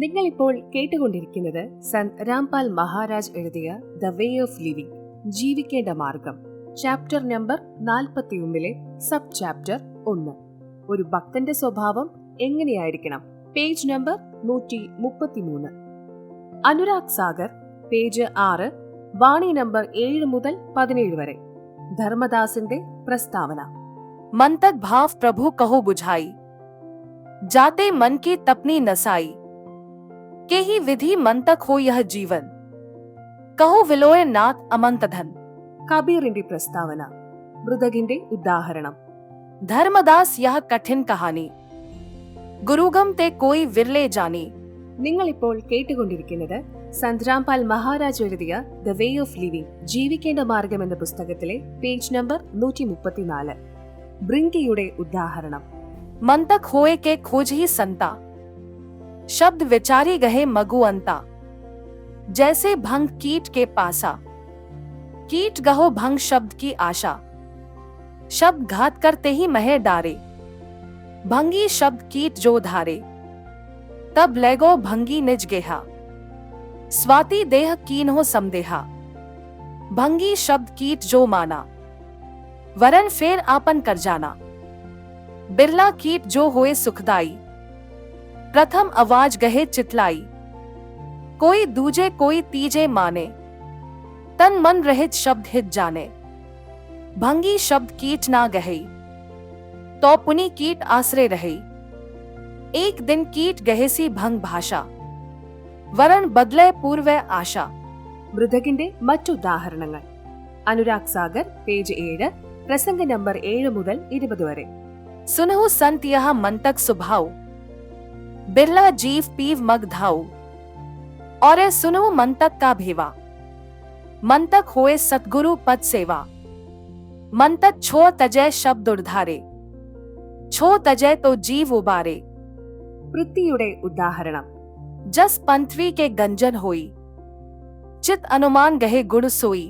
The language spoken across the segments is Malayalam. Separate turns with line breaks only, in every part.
നിങ്ങളിപ്പോൾ കേട്ടുകൊണ്ടിരിക്കുന്നത് സന്ത് രാംപാൽ മഹാരാജ് എഴുതിയ ദ വേ ഓഫ് ലിവിംഗ്, ജീവിക്കേണ്ട മാർഗം, ചാപ്റ്റർ നമ്പർ 41 സബ് ചാപ്റ്റർ 1. ഒരു ഭക്തന്റെ സ്വഭാവം എങ്ങനെയായിരിക്കണം, page number 133. Anurag Sagar, page 6, വാണി നമ്പർ 7 മുതൽ 17 വരെ. ധർമ്മദാസിന്റെ പ്രസ്താവന.
मन तक भाव प्रभु कहो बुझाई, जाते मन की तपनी नसाई, के ही विधि मन तक हो यह जीवन, कहो विलोय नाथ अमंत धन.
കബീറിന്റെ പ്രസ്താവന. മൃദകിന്റെ ഉദാഹരണം.
धर्मदास यह कठिन कहानी, गुरुगम ते कोई विरले जानी.
നിങ്ങളിപ്പോൾ കേട്ടുകൊണ്ടിരിക്കുന്നത് സന്ത് രാംപാൽ മഹാരാജ് എഴുതിയ ദ വേ ഓഫ് ലിവിംഗ്, ജീവിക്കേണ്ട മാർഗം എന്ന പുസ്തകത്തിലെ പേജ് നമ്പർ 134. ബ്രിങ്കിയുടെ ഉദാഹരണം.
मन तक होए के खोज ही संता, शब्द विचारी गहे मगु अंता, जैसे भंग कीट के पासा, कीट गहो भंग शब्द की आशा, शब्द घात करते ही महे डारे, भंगी शब्द कीट जो धारे, तब लेगो भंगी निज गेहा, स्वाति देह कीन हो समदेहा, भंगी शब्द कीट जो माना, वरन फेर आपन कर जाना, बिरला कीट जो होए सुखदाई, प्रथम आवाज गहे चितलाई, कोई दूजे कोई तीजे माने, तन मन रहित शब्द हित जाने, भंगी शब्द कीट ना गहई, तो पुनि कीट आसरे रही, एक दिन कीट गहेसी भंग भाषा, वरण बदले पूर्व आशा.
മൃദകിന്റെ മറ്റുദാഹരണങ്ങൾ. അനുരാഗ് സാഗർ, പേജ് 7, പ്രസംഗ നമ്പർ 7 മുതൽ 20 വരെ.
सुनहु संत यह मन तक सुभाव, बिरला जीव पीव मग धाऊ, और सुनो मन तक का भेवा, मन तक होए सतगुरु पद सेवा, मन तक छो तजय शब्द उद्धारे, छो तजय तो जीव उबारे.
പൃഥ്വിയുടെ ഉദാഹരണം.
जस पंथवी के गंजन होई, चित अनुमान गहे गुण सोई,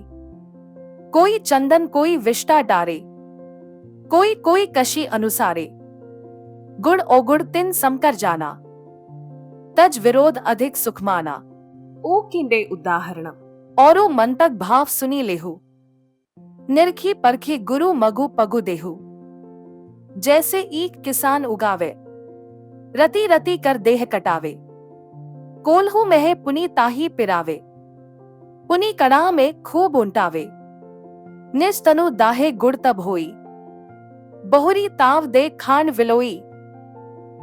कोई चंदन कोई विष्टा डारे, कोई कोई कशी अनुसारे, गुण ओगुण तिन समकर जाना, तज विरोध अधिक सुखमाना.
ഊക്കിന്റെ ഉദാഹരണം.
औरो मन तक भाव सुनी लेहु, निरखी परखी गुरु मगु पगु देहु, जैसे ईक किसान उगावे, रति रति कर देह कटावे, कोल्हू महे पुनी ताही पिरावे, पुनी कड़ा में खूब उंटावे, निज तनु दाहे गुड़ तब होई, बहुरी ताव दे खान विलोई,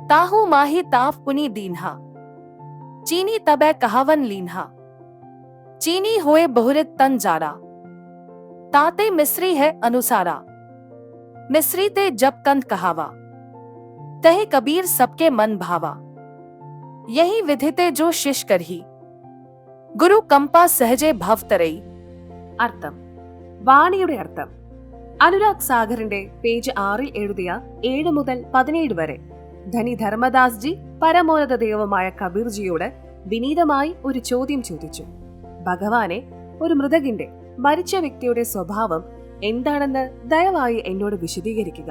ताहू माही ताव पुनी दीन्हा, चीनी तबै कहावन लीन्हा, चीनी होए बहुरित तन जारा, ताते मिस्री है अनुसारा, मिस्री ते जब कंत कहावा, तहे कबीर सबके मन भावा, यही विधिते जो शिष करही, गुरु कंपा सहजे भव तरई.
അർത്ഥം. വാണിയുടെ അർത്ഥം. അനുരാഗ് സാഗറിന്റെ പേജ് 6 എഴുതിയ 7 മുതൽ 17 വരെ. ധനി ധർമ്മദാസ് ജി പരമോന്നത ദൈവമായ കബീർജിയോട് വിനീതമായി ഒരു ചോദ്യം ചോദിച്ചു. ഭഗവാനെ, ഒരു മൃദകിന്റെ, മരിച്ച വ്യക്തിയുടെ സ്വഭാവം എന്താണെന്ന് ദയവായി എന്നോട് വിശദീകരിക്കുക.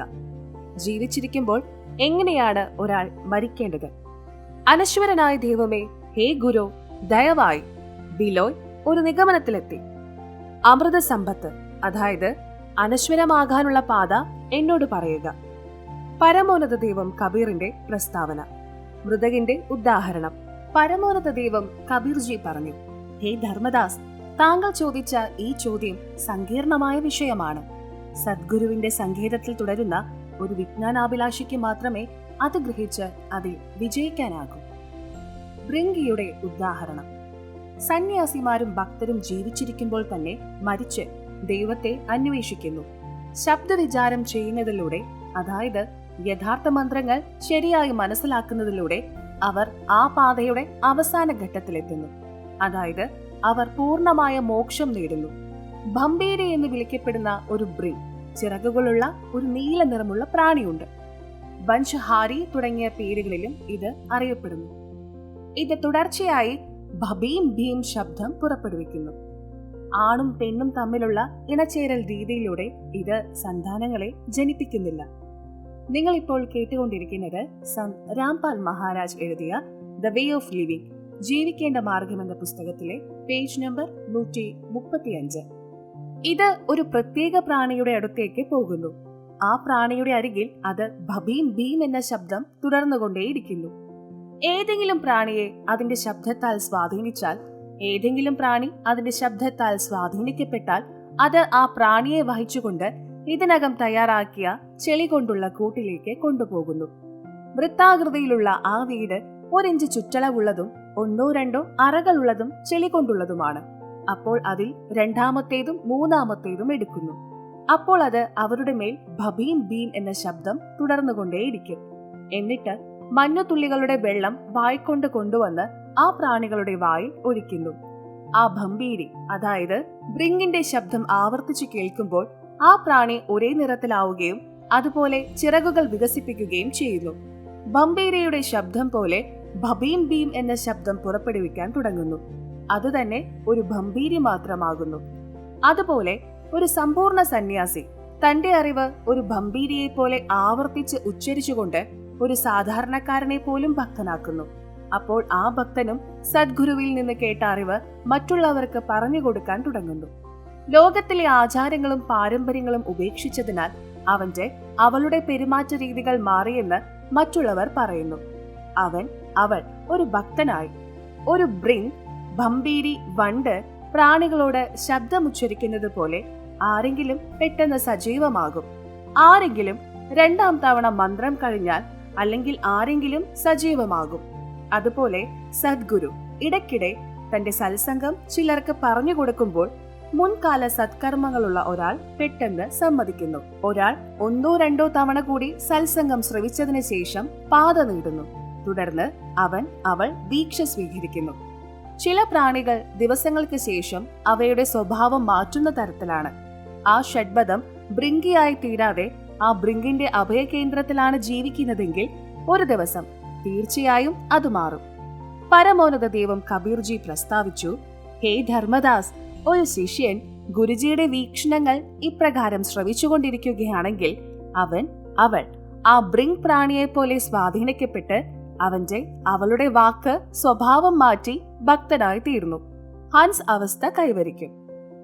ജീവിച്ചിരിക്കുമ്പോൾ എങ്ങനെയാണ് ഒരാൾ മരിക്കേണ്ടത്? അനശ്വരനായ ദൈവമേ, ഹേ ഗുരു, ദയവായി. ബിലോയ് ഒരു നിഗമനത്തിലെത്തി. അമൃത സമ്പത്ത്, അതായത് അനശ്വരമാകാനുള്ള പാത എന്നോട് പറയുക. പരമോന്നത ദൈവം കബീറിന്റെ പ്രസ്താവന. മൃദകിന്റെ ഉദാഹരണം. പരമോന്നത ദൈവം കബീർജി പറഞ്ഞു, ഹേ ധർമ്മദാസ്, താങ്കൾ ചോദിച്ച ഈ ചോദ്യം സങ്കീർണമായ വിഷയമാണ്. സദ്ഗുരുവിന്റെ സങ്കേതത്തിൽ തുടരുന്ന ഒരു വിജ്ഞാനാഭിലാഷിക്ക് മാത്രമേ അത് ഗ്രഹിച്ച് അതിൽ വിജയിക്കാനാകൂ. ബ്രിങ്കിയുടെ ഉദാഹരണം. സന്യാസിമാരും ഭക്തരും ജീവിച്ചിരിക്കുമ്പോൾ തന്നെ മരിച്ച് ദൈവത്തെ അന്വേഷിക്കുന്നു. ശബ്ദവിചാരം ചെയ്യുന്നതിലൂടെ, അതായത് യഥാർത്ഥ മന്ത്രങ്ങൾ ശരിയായി മനസ്സിലാക്കുന്നതിലൂടെ അവർ ആ പാതയുടെ അവസാന ഘട്ടത്തിലെത്തുന്നു. അതായത് അവർ പൂർണ്ണമായ മോക്ഷം നേടുന്നു. ഭംബേരി എന്ന് വിളിക്കപ്പെടുന്ന ഒരു ബ്രിങ്, ചിറകുകളുള്ള ഒരു നീല നിറമുള്ള പ്രാണിയുണ്ട്. ബൻഷഹാരി തുടങ്ങിയ പേരുകളിലും ഇത് അറിയപ്പെടുന്നു. ഇത് തുടർച്ചയായി ഭബീം ഭീം ശബ്ദം പുറപ്പെടുവിക്കുന്നു. ആണും പെണ്ണും തമ്മിലുള്ള ഇണചേരൽ രീതിയിലൂടെ ഇത് സന്താനങ്ങളെ ജനിപ്പിക്കുന്നില്ല. നിങ്ങൾ ഇപ്പോൾ കേട്ടുകൊണ്ടിരിക്കുന്നത് സന്ത് രാംപാൽ മഹാരാജ് എഴുതിയ ദ വേ ഓഫ് ലിവിംഗ് ജീവിക്കേണ്ട മാർഗം എന്ന പുസ്തകത്തിലെ പേജ് നമ്പർ 135. ഇത് ഒരു പ്രത്യേക പ്രാണിയുടെ അടുത്തേക്ക് പോകുന്നു. ആ പ്രാണിയുടെ അരികിൽ അത് ഭബീം ഭീം എന്ന ശബ്ദം തുടർന്നുകൊണ്ടേയിരിക്കുന്നു. ഏതെങ്കിലും പ്രാണിയെ അതിന്റെ ശബ്ദത്താൽ സ്വാധീനിച്ചാൽ, ഏതെങ്കിലും പ്രാണി അതിന്റെ ശബ്ദത്താൽ സ്വാധീനിക്കപ്പെട്ടാൽ അത് ആ പ്രാണിയെ വഹിച്ചുകൊണ്ട് ഇതിനകം തയ്യാറാക്കിയ ചെളി കൊണ്ടുള്ള കൂട്ടിലേക്ക് കൊണ്ടുപോകുന്നു. വൃത്താകൃതിയിലുള്ള ആ വീട് 1 ഇഞ്ച് ചുറ്റളവുള്ളതും 1-2 അറകളുള്ളതും ചെളി കൊണ്ടുള്ളതുമാണ്. അപ്പോൾ അതിൽ 2-ാമത്തേതും 3-ാമത്തേതും എടുക്കുന്നു. അപ്പോൾ അത് അവരുടെ മേൽ ഭബീം ഭീം എന്ന ശബ്ദം തുടർന്നുകൊണ്ടേയിരിക്കും. എന്നിട്ട് മഞ്ഞുതുള്ളികളുടെ വെള്ളം വായ്കൊണ്ട് കൊണ്ടുവന്ന് ആ പ്രാണികളുടെ വായിൽ ഒഴിക്കുന്നു. ആ ഭംബീരി, അതായത് ബ്രിങ്ങിന്റെ ശബ്ദം ആവർത്തിച്ചു കേൾക്കുമ്പോൾ ആ പ്രാണി ഒരേ നിറത്തിലാവുകയും അതുപോലെ ചിറകുകൾ വികസിപ്പിക്കുകയും ചെയ്യുന്നു. ഭംബീരയുടെ ശബ്ദം പോലെ ഭബീം ഭീം എന്ന ശബ്ദം പുറപ്പെടുവിക്കാൻ തുടങ്ങുന്നു. അതുതന്നെ ഒരു ഭംബീരി മാത്രമാകുന്നു. അതുപോലെ ഒരു സമ്പൂർണ്ണ സന്യാസി തന്റെ അറിവ് ഒരു ഭംബീരിയെ പോലെ ആവർത്തിച്ച് ഉച്ചരിച്ചുകൊണ്ട് ഒരു സാധാരണക്കാരനെ പോലും ഭക്തനാക്കുന്നു. അപ്പോൾ ആ ഭക്തനും സദ്ഗുരുവിൽ നിന്ന് കേട്ട അറിവ് മറ്റുള്ളവർക്ക് പറഞ്ഞു കൊടുക്കാൻ തുടങ്ങുന്നു. ലോകത്തിലെ ആചാരങ്ങളും പാരമ്പര്യങ്ങളും ഉപേക്ഷിച്ചതിനാൽ അവളുടെ പെരുമാറ്റ രീതികൾ മാറിയെന്ന് മറ്റുള്ളവർ പറയുന്നു. അവൾ ഒരു ഭക്തനായി. ഒരു ബ്രിങ്, ഭംബീരി, വണ്ട് പ്രാണികളോട് ശബ്ദമുച്ചരിക്കുന്നത് പോലെ ആരെങ്കിലും പെട്ടെന്ന് സജീവമാകും. ആരെങ്കിലും 2-ാം തവണ മന്ത്രം കഴിഞ്ഞാൽ അല്ലെങ്കിൽ ആരെങ്കിലും സജീവമാകും. അതുപോലെ സദ്ഗുരു ഇടയ്ക്കിടെ തന്റെ സത്സംഗം ചിലർക്ക് പറഞ്ഞു കൊടുക്കുമ്പോൾ മുൻകാല സത്കർമ്മങ്ങളുള്ള ഒരാൾ പെട്ടെന്ന് സമ്മതിക്കുന്നു. ഒരാൾ 1-2 തവണ കൂടി സത്സംഗം ശ്രവിച്ചതിന് ശേഷം പാത നീടുന്നു. തുടർന്ന് അവൾ ദീക്ഷ സ്വീകരിക്കുന്നു. ചില പ്രാണികൾ ദിവസങ്ങൾക്ക് ശേഷം അവയുടെ സ്വഭാവം മാറ്റുന്ന തരത്തിലാണ്. ആ ഷഡ്ബദം ബ്രിങ്കിയായി തീരാതെ ആ ബ്രിങ്കിന്റെ അഭയകേന്ദ്രത്തിലാണ് ജീവിക്കുന്നതെങ്കിൽ ഒരു ദിവസം തീർച്ചയായും അത് മാറും. പരമോന്നത ദൈവം കബീർജി പ്രസ്താവിച്ചു, ഹേ ധർമ്മദാസ്, ഒരു ശിഷ്യൻ ഗുരുജിയുടെ വീക്ഷണങ്ങൾ ഇപ്രകാരം ശ്രവിച്ചുകൊണ്ടിരിക്കുകയാണെങ്കിൽ അവൾ ആ ബ്രിങ് പ്രാണിയെ പോലെ സ്വാധീനിക്കപ്പെട്ട് അവളുടെ വാക്ക് സ്വഭാവം മാറ്റി ഭക്തനായി തീർന്നു. ഹൻസ് അവസ്ഥ കൈവരിക്കും.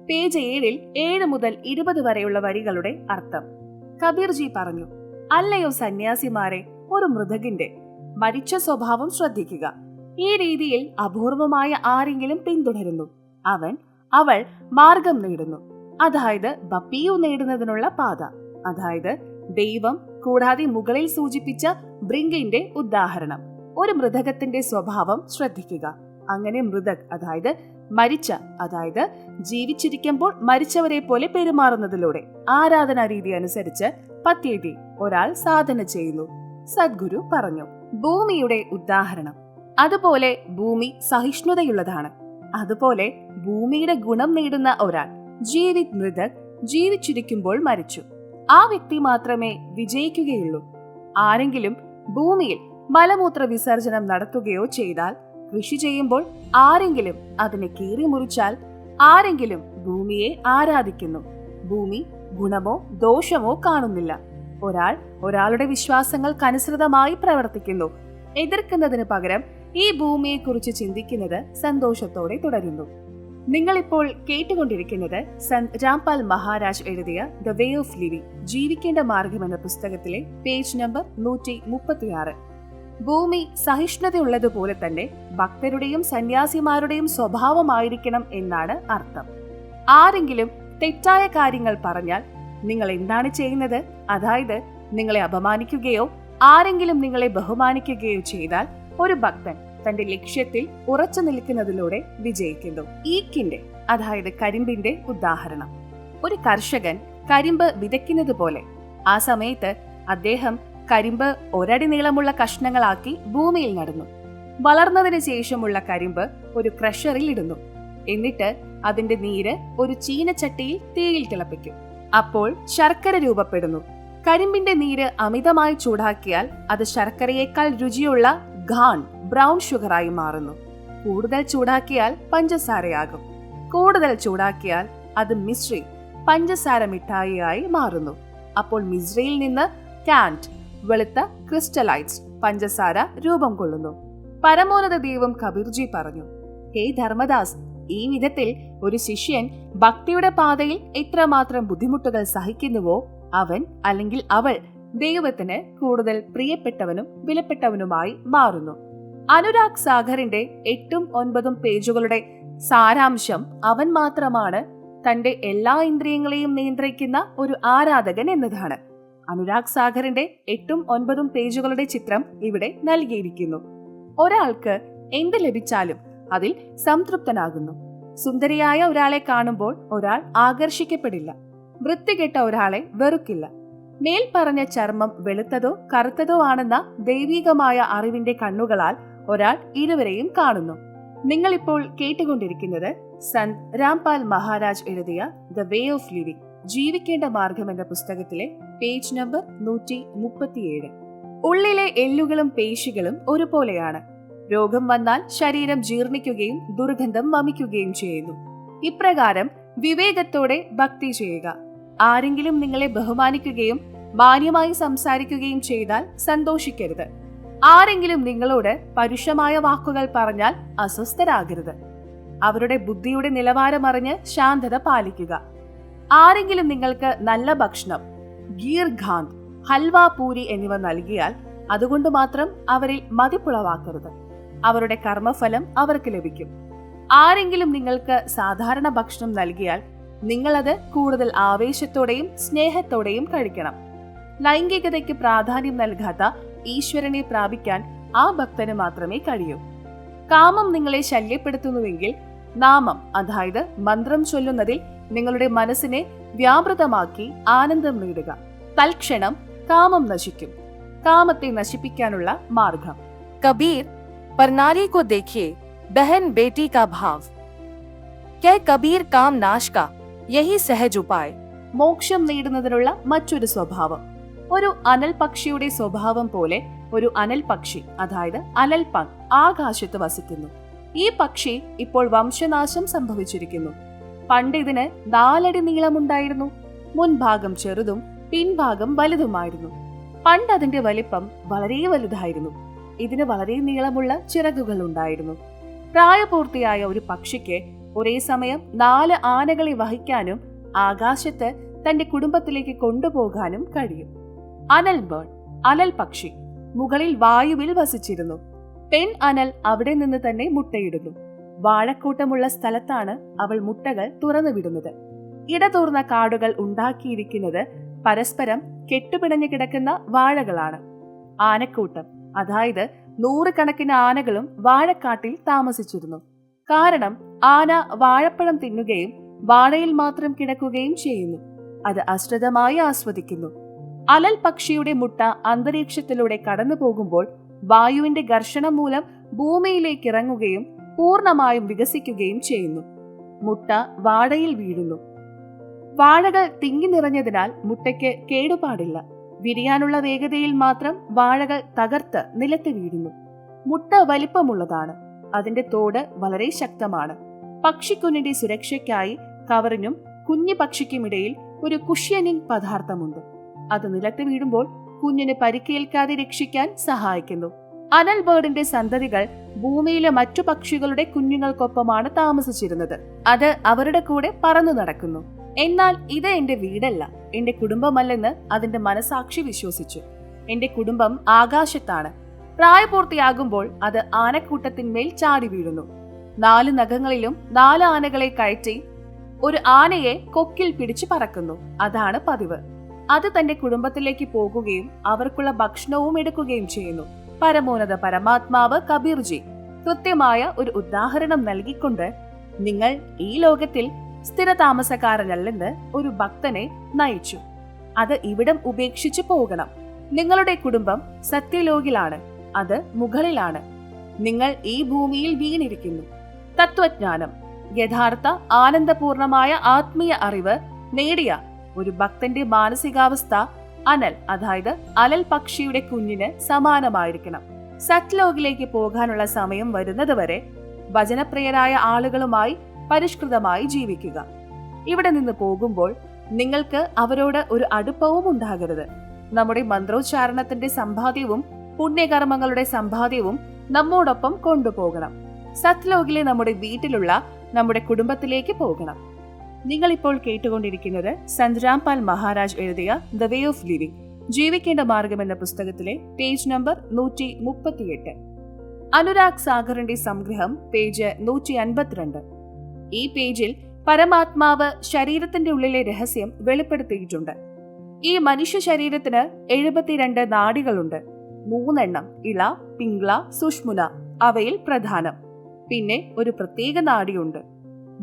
പേജ് 7-ൽ 7 മുതൽ 20 വരെയുള്ള വരികളുടെ അർത്ഥം. കബീർജി പറഞ്ഞു, അല്ലയോ സന്യാസിമാരെ, ഒരു മൃതകിന്റെ മരിച്ച സ്വഭാവം ശ്രദ്ധിക്കുക. ഈ രീതിയിൽ അപൂർവമായ ആരെങ്കിലും പിന്തുടരുന്നു. അവൾ മാർഗം നേടുന്നു, അതായത് ബപ്പിയു നേടുന്നതിനുള്ള പാത, അതായത് ദൈവം കൂടാതെ മുകളിൽ സൂചിപ്പിച്ച ബ്രിങ്കിന്റെ ഉദാഹരണം. ഒരു മൃതകത്തിന്റെ സ്വഭാവം ശ്രദ്ധിക്കുക. അങ്ങനെ മൃതക്, അതായത് ജീവിച്ചിരിക്കുമ്പോൾ മരിച്ചവരെ പോലെ പെരുമാറുന്നതിലൂടെ ആരാധനാ രീതി അനുസരിച്ച് പത്യേതി ഒരാൾ സാധന ചെയ്യുന്നു. സദ്ഗുരു പറഞ്ഞു, ഭൂമിയുടെ ഉദാഹരണം. അതുപോലെ ഭൂമി സഹിഷ്ണുതയുള്ളതാണ്. അതുപോലെ ഭൂമിയുടെ ഗുണം നേടുന്ന ഒരാൾ ജീവിത് മൃതക് ജീവിച്ചിരിക്കുമ്പോൾ മരിച്ചു. ആ വ്യക്തി മാത്രമേ വിജയിക്കുകയുള്ളൂ. ആരെങ്കിലും ഭൂമിയിൽ മലമൂത്ര വിസർജനം നടത്തുകയോ ചെയ്താൽ, കൃഷി ചെയ്യുമ്പോൾ ആരെങ്കിലും അതിനെ കീറി മുറിച്ചാൽ, ആരെങ്കിലും ഭൂമിയെ ആരാധിക്കുന്നു. ഭൂമി ഗുണമോ ദോഷമോ കാണുന്നില്ല. ഒരാളുടെ വിശ്വാസങ്ങൾക്കനുസൃതമായി പ്രവർത്തിക്കുന്നു. എതിർക്കുന്നതിന് പകരം ഈ ഭൂമിയെക്കുറിച്ച് ചിന്തിക്കുന്നത് സന്തോഷത്തോടെ തുടരുന്നു. നിങ്ങളിപ്പോൾ കേട്ടുകൊണ്ടിരിക്കുന്നത് സന്ത് രാംപാൽ മഹാരാജ് എഴുതിയ ദ വേ ഓഫ് ലിവിംഗ് ജീവിക്കേണ്ട മാർഗം എന്ന പുസ്തകത്തിലെ പേജ് നമ്പർ 136. ഭൂമി സഹിഷ്ണുതയുള്ളതുപോലെ തന്നെ ഭക്തരുടെയും സന്യാസിമാരുടെയും സ്വഭാവമായിരിക്കണം എന്നാണ് അർത്ഥം. ആരെങ്കിലും തെറ്റായ കാര്യങ്ങൾ പറഞ്ഞാൽ നിങ്ങൾ എന്താണ് ചെയ്യുന്നത്? അതായത് നിങ്ങളെ അപമാനിക്കുകയോ ആരെങ്കിലും നിങ്ങളെ ബഹുമാനിക്കുകയോ ചെയ്താൽ ഒരു ഭക്തൻ തന്റെ ലക്ഷ്യത്തിൽ ഉറച്ചു നിൽക്കുന്നതിലൂടെ വിജയിക്കുന്നു. ഈക്കിന്റെ, അതായത് കരിമ്പിന്റെ ഉദാഹരണം. ഒരു കർഷകൻ കരിമ്പ് വിതയ്ക്കുന്നത് പോലെ ആ സമയത്ത് അദ്ദേഹം കരിമ്പ് 1 അടി നീളമുള്ള കഷ്ണങ്ങളാക്കി ഭൂമിയിൽ നടുന്നു. വളർന്നതിന് ശേഷമുള്ള കരിമ്പ് ഒരു ക്രഷറിൽ ഇടുന്നു. എന്നിട്ട് അതിന്റെ നീര് ഒരു ചീനച്ചട്ടിയിൽ തീയിൽ തിളപ്പിക്കും. അപ്പോൾ ശർക്കര രൂപപ്പെടുന്നു. കരിമ്പിന്റെ നീര് അമിതമായി ചൂടാക്കിയാൽ അത് ശർക്കരയേക്കാൾ രുചിയുള്ള ഘാൻ ബ്രൗൺ ഷുഗറായി മാറുന്നു. കൂടുതൽ ചൂടാക്കിയാൽ പഞ്ചസാരയാകും. കൂടുതൽ ചൂടാക്കിയാൽ അത് മിശ്രി പഞ്ചസാര മിഠായിയായി മാറുന്നു. അപ്പോൾ മിശ്രിയിൽ നിന്ന് കാൻഡ് വെളുത്ത ക്രിസ്റ്റലൈറ്റ്സ് പഞ്ചസാര രൂപം കൊള്ളുന്നു. പരമോന്നത ദൈവം കബീർജി പറഞ്ഞു, ഹേ ധർമ്മദാസ്, ഈ വിധത്തിൽ ഒരു ശിഷ്യൻ ഭക്തിയുടെ പാതയിൽ എത്രമാത്രം ബുദ്ധിമുട്ടുകൾ സഹിക്കുന്നുവോ അവൻ അല്ലെങ്കിൽ അവൾ ദൈവത്തിന് കൂടുതൽ പ്രിയപ്പെട്ടവനും വിലപ്പെട്ടവനുമായി മാറുന്നു. അനുരാഗ് സാഗറിന്റെ 8-9 പേജുകളുടെ സാരാംശം അവൻ മാത്രമാണ് തന്റെ എല്ലാ ഇന്ദ്രിയങ്ങളെയും നിയന്ത്രിക്കുന്ന ഒരു ആരാധകൻ എന്നതാണ്. അനുരാഗ് സാഗറിന്റെ 8-9 പേജുകളുടെ ചിത്രം ഇവിടെ നൽകിയിരിക്കുന്നു. ഒരാൾക്ക് എന്ത് ലഭിച്ചാലും അതിൽ സംതൃപ്തനാകുന്നു. സുന്ദരിയായ ഒരാളെ കാണുമ്പോൾ ഒരാൾ ആകർഷിക്കപ്പെടില്ല. വൃത്തികെട്ട ഒരാളെ വെറുക്കില്ല. മേൽ പറഞ്ഞ ചർമ്മം വെളുത്തതോ കറുത്തതോ ആണെന്ന ദൈവികമായ അറിവിന്റെ കണ്ണുകളാൽ ഒരാൾ ഇരുവരെയും കാണുന്നു. നിങ്ങളിപ്പോൾ കേട്ടുകൊണ്ടിരിക്കുന്നത് സന്ത് രാംപാൽ മഹാരാജ് എഴുതിയ ദ വേ ഓഫ് ലിവിംഗ്, ജീവിക്കേണ്ട മാർഗം എന്ന പുസ്തകത്തിലെ പേജ് നമ്പർ 137. ഉള്ളിലെ എല്ലുകളും പേശികളും ഒരുപോലെയാണ്. രോഗം വന്നാൽ ശരീരം ജീർണിക്കുകയും ദുർഗന്ധം വമിക്കുകയും ചെയ്യുന്നു. ഇപ്രകാരം വിവേകത്തോടെ ഭക്തി ചെയ്യുക. ആരെങ്കിലും നിങ്ങളെ ബഹുമാനിക്കുകയും മാന്യമായി സംസാരിക്കുകയും ചെയ്താൽ സന്തോഷിക്കരുത്. ആരെങ്കിലും നിങ്ങളോട് പരുഷമായ വാക്കുകൾ പറഞ്ഞാൽ അസ്വസ്ഥരാകരുത്. അവരുടെ ബുദ്ധിയുടെ നിലവാരം അറിഞ്ഞ് ശാന്തത പാലിക്കുക. ആരെങ്കിലും നിങ്ങൾക്ക് നല്ല ഭക്ഷണം, ഗീർ ഖാന്ത്, ഹൽവ, പൂരി എന്നിവ നൽകിയാൽ അതുകൊണ്ട് മാത്രം അവരിൽ മതിപ്പുളവാക്കരുത്. അവരുടെ കർമ്മഫലം അവർക്ക് ലഭിക്കും. ആരെങ്കിലും നിങ്ങൾക്ക് സാധാരണ ഭക്ഷണം നൽകിയാൽ നിങ്ങളത് കൂടുതൽ ആവേശത്തോടെയും സ്നേഹത്തോടെയും കഴിക്കണം. ലൈംഗികതയ്ക്ക് പ്രാധാന്യം നൽകാത്ത ഈശ്വരനെ പ്രാപിക്കാൻ ആ ഭക്തന് മാത്രമേ കഴിയൂ. കാമം നിങ്ങളെ ശല്യപ്പെടുത്തുന്നുവെങ്കിൽ നാമം, അതായത് മന്ത്രം ചൊല്ലുന്നതിൽ നിങ്ങളുടെ മനസ്സിനെ വ്യാപൃതമാക്കി ആനന്ദം നേടുക. തൽക്ഷണം കാമം നശിക്കും. കാമത്തെ നശിപ്പിക്കാനുള്ള മാർഗം.
कबीर, पर नारी को देखिए बहन बेटी का भाव, क्या कबीर काम नाश का यही सहज उपाय.
മോക്ഷം നേടുന്നതിനുള്ള മറ്റൊരു സ്വഭാവം. ഒരു അനൽ പക്ഷിയുടെ സ്വഭാവം പോലെ ഒരു അനൽ പക്ഷി, അതായത് അനൽപങ്, ആകാശത്ത് വസിക്കുന്നു. ഈ പക്ഷി ഇപ്പോൾ വംശനാശം സംഭവിച്ചിരിക്കുന്നു. പണ്ട് ഇതിന് 4 അടി നീളമുണ്ടായിരുന്നു. മുൻഭാഗം ചെറുതും പിൻഭാഗം വലുതുമായിരുന്നു. പണ്ട് അതിന്റെ വലിപ്പം വളരെ വലുതായിരുന്നു. ഇതിന് വളരെ നീളമുള്ള ചിറകുകൾ ഉണ്ടായിരുന്നു. പ്രായപൂർത്തിയായ ഒരു പക്ഷിക്ക് ഒരേ സമയം 4 ആനകളെ വഹിക്കാനും ആകാശത്ത് തന്റെ കുടുംബത്തിലേക്ക് കൊണ്ടുപോകാനും കഴിയും. അനൽ ബേർഡ്, അനൽ പക്ഷി, മുകളിൽ വായുവിൽ വസിച്ചിരുന്നു. പെൺ അനൽ അവിടെ നിന്ന് തന്നെ മുട്ടയിടുന്നു. വാഴക്കൂട്ടമുള്ള സ്ഥലത്താണ് അവൾ മുട്ടകൾ തുറന്നുവിടുന്നത്. ഇടതൂർന്ന കാടുകൾ ഉണ്ടാക്കിയിരിക്കുന്നത് പരസ്പരം കെട്ടുപിണഞ്ഞു കിടക്കുന്ന വാഴകളാണ്. ആനക്കൂട്ടം, അതായത് 100 കണക്കിന് ആനകളും വാഴക്കാട്ടിൽ താമസിച്ചിരുന്നു. കാരണം ആന വാഴപ്പഴം തിന്നുകയും വാഴയിൽ മാത്രം കിടക്കുകയും ചെയ്യുന്നു. അത് അശ്രിതമായി ആസ്വദിക്കുന്നു. അലൽ പക്ഷിയുടെ മുട്ട അന്തരീക്ഷത്തിലൂടെ കടന്നു പോകുമ്പോൾ വായുവിന്റെ ഘർഷണം മൂലം ഭൂമിയിലേക്ക് ഇറങ്ങുകയും പൂർണ്ണമായും വികസിക്കുകയും ചെയ്യുന്നു. മുട്ട വാഴയിൽ വീഴുന്നു. വാഴകൾ തിങ്ങി നിറഞ്ഞതിനാൽ മുട്ടയ്ക്ക് കേടുപാടില്ല. വിരിയാനുള്ള വേഗതയിൽ മാത്രം വാഴകൾ തകർത്ത് നിലത്ത് വീഴുന്നു. മുട്ട വലിപ്പമുള്ളതാണ്. അതിന്റെ തോട് വളരെ ശക്തമാണ്. പക്ഷിക്കുഞ്ഞിന്റെ സുരക്ഷയ്ക്കായി കവറിനും കുഞ്ഞു പക്ഷിക്കുമിടയിൽ ഒരു കുഷ്യനിങ് പദാർത്ഥമുണ്ട്. അത് നിലത്ത് വീഴുമ്പോൾ കുഞ്ഞിന് പരിക്കേൽക്കാതെ രക്ഷിക്കാൻ സഹായിക്കുന്നു. അനൽ ബേർഡിന്റെ സന്തതികൾ ഭൂമിയിലെ മറ്റു പക്ഷികളുടെ കുഞ്ഞുങ്ങൾക്കൊപ്പമാണ് താമസിച്ചിരുന്നത്. അത് അവരുടെ കൂടെ പറന്നു നടക്കുന്നു. എന്നാൽ ഇത് എന്റെ വീടല്ല, എന്റെ കുടുംബമല്ലെന്ന് അതിന്റെ മനസാക്ഷി വിശ്വസിച്ചു. എന്റെ കുടുംബം ആകാശത്താണ്. പ്രായപൂർത്തിയാകുമ്പോൾ അത് ആനക്കൂട്ടത്തിന്മേൽ ചാടി വീഴുന്നു. 4 നഖങ്ങളിലും 4 ആനകളെ കയറ്റി ഒരു ആനയെ കൊക്കിൽ പിടിച്ചു പറക്കുന്നു. അതാണ് പതിവ്. അത് തന്റെ കുടുംബത്തിലേക്ക് പോകുകയും അവർക്കുള്ള ഭക്ഷണവും എടുക്കുകയും ചെയ്യുന്നു. പരമോന്നത പരമാത്മാവ് കബീർജി കൃത്യമായ ഒരു ഉദാഹരണം നൽകിക്കൊണ്ട് നിങ്ങൾ ഈ ലോകത്തിൽ സ്ഥിരതാമസക്കാരനല്ലെന്ന് ഒരു ഭക്തനെ നയിച്ചു. അത് ഇവിടം ഉപേക്ഷിച്ചു പോകണം. നിങ്ങളുടെ കുടുംബം സത്യലോകിലാണ്, അത് മുകളിലാണ്. നിങ്ങൾ ഈ ഭൂമിയിൽ വീണിരിക്കുന്നു. തത്വജ്ഞാനം, യഥാർത്ഥ ആനന്ദപൂർണമായ ആത്മീയ അറിവ് നേടിയ ഒരു ഭക്തന്റെ മാനസികാവസ്ഥ അനൽ, അതായത് അലൽ പക്ഷിയുടെ കുഞ്ഞിന് സമാനമായിരിക്കണം. സത്ലോകിലേക്ക് പോകാനുള്ള സമയം വരുന്നതുവരെ ഭജനപ്രിയരായ ആളുകളുമായി പരിഷ്കൃതമായി ജീവിക്കുക. ഇവിടെ നിന്ന് പോകുമ്പോൾ നിങ്ങൾക്ക് അവരോട് ഒരു അടുപ്പവും ഉണ്ടാകരുത്. നമ്മുടെ മന്ത്രോച്ചാരണത്തിന്റെ സമ്പാദ്യവും പുണ്യകർമ്മങ്ങളുടെ സമ്പാദ്യവും നമ്മോടൊപ്പം കൊണ്ടുപോകണം. സത്ലോകിലെ നമ്മുടെ വീട്ടിലുള്ള നമ്മുടെ കുടുംബത്തിലേക്ക് പോകണം. നിങ്ങളിപ്പോൾ കേട്ടുകൊണ്ടിരിക്കുന്നത് സന്ത് രാംപാൽ മഹാരാജ് എഴുതിയ ദ വേ ഓഫ് ലിവിംഗ്, ജീവിക്കേണ്ട മാർഗം എന്ന പുസ്തകത്തിലെ പേജ് നമ്പർ 138. അനുരാഗ് സാഗറിന്റെ സംഗ്രഹം പേജ് 152. ഈ പേജിൽ പരമാത്മാവ് ശരീരത്തിന്റെ ഉള്ളിലെ രഹസ്യം വെളിപ്പെടുത്തിയിട്ടുണ്ട്. ഈ മനുഷ്യ ശരീരത്തിന് 72 നാഡികളുണ്ട്. 3 ഇള, പിംഗ്ല, സുഷ്മുന, അവയിൽ പ്രധാനം. പിന്നെ ഒരു പ്രത്യേക നാഡിയുണ്ട്,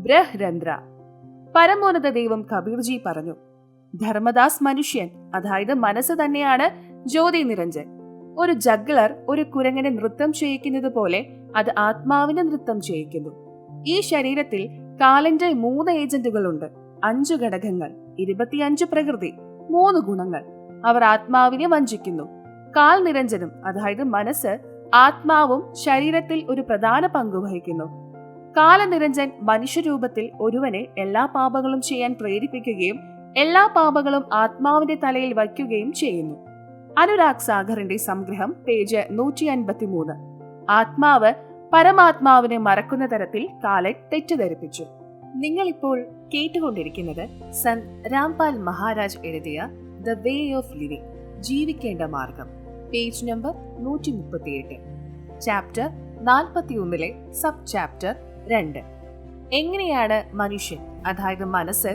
ബ്രഹ്രന്ധ്ര. പരമോന്നത ദൈവം കബീർജി പറഞ്ഞു, ധർമ്മദാസ് മനുഷ്യൻ, അതായത് മനസ്സ് തന്നെയാണ് ജ്യോതി നിരഞ്ജൻ. ഒരു ജഗ്ലർ ഒരു കുരങ്ങനെ നൃത്തം ചെയ്യിക്കുന്നത് പോലെ അത് ആത്മാവിനെ നൃത്തം ചെയ്യിക്കുന്നു. ഈ ശരീരത്തിൽ കാലന്റെ 3 ഏജന്റുകളുണ്ട്, 5 ഘടകങ്ങൾ, 25 പ്രകൃതി, 3 ഗുണങ്ങൾ. അവർ ആത്മാവിനെ വഞ്ചിക്കുന്നു. കാൽ നിരഞ്ജനും, അതായത് മനസ്സ്, ആത്മാവും ശരീരത്തിൽ ഒരു പ്രധാന പങ്ക് വഹിക്കുന്നു. കാലനിരഞ്ജൻ മനുഷ്യരൂപത്തിൽ ഒരുവനെ എല്ലാ പാപങ്ങളും ചെയ്യാൻ പ്രേരിപ്പിക്കുകയും എല്ലാ പാപങ്ങളും ആത്മാവിന്റെ തലയിൽ വയ്ക്കുകയും ചെയ്യുന്നു. അനുരാഗ് സാഗറിന്റെ സംഗ്രഹം പേജ് 153. ആത്മാവ് പരമാത്മാവിനെ മറക്കുന്ന തരത്തിൽ കാലൻ തെറ്റിദ്ധരിപ്പിച്ചു. നിങ്ങളിപ്പോൾ കേട്ടുകൊണ്ടിരിക്കുന്നത് സന്ത് രാംപാൽ മഹാരാജ് എഴുതിയ ദ വേ ഓഫ് ലിവിംഗ്, ജീവിക്കേണ്ട മാർഗം, page number 138, chapter 41 sub chapter 2. എങ്ങനെയാണ് മനുഷ്യൻ, അതായത് മനസ്സ്,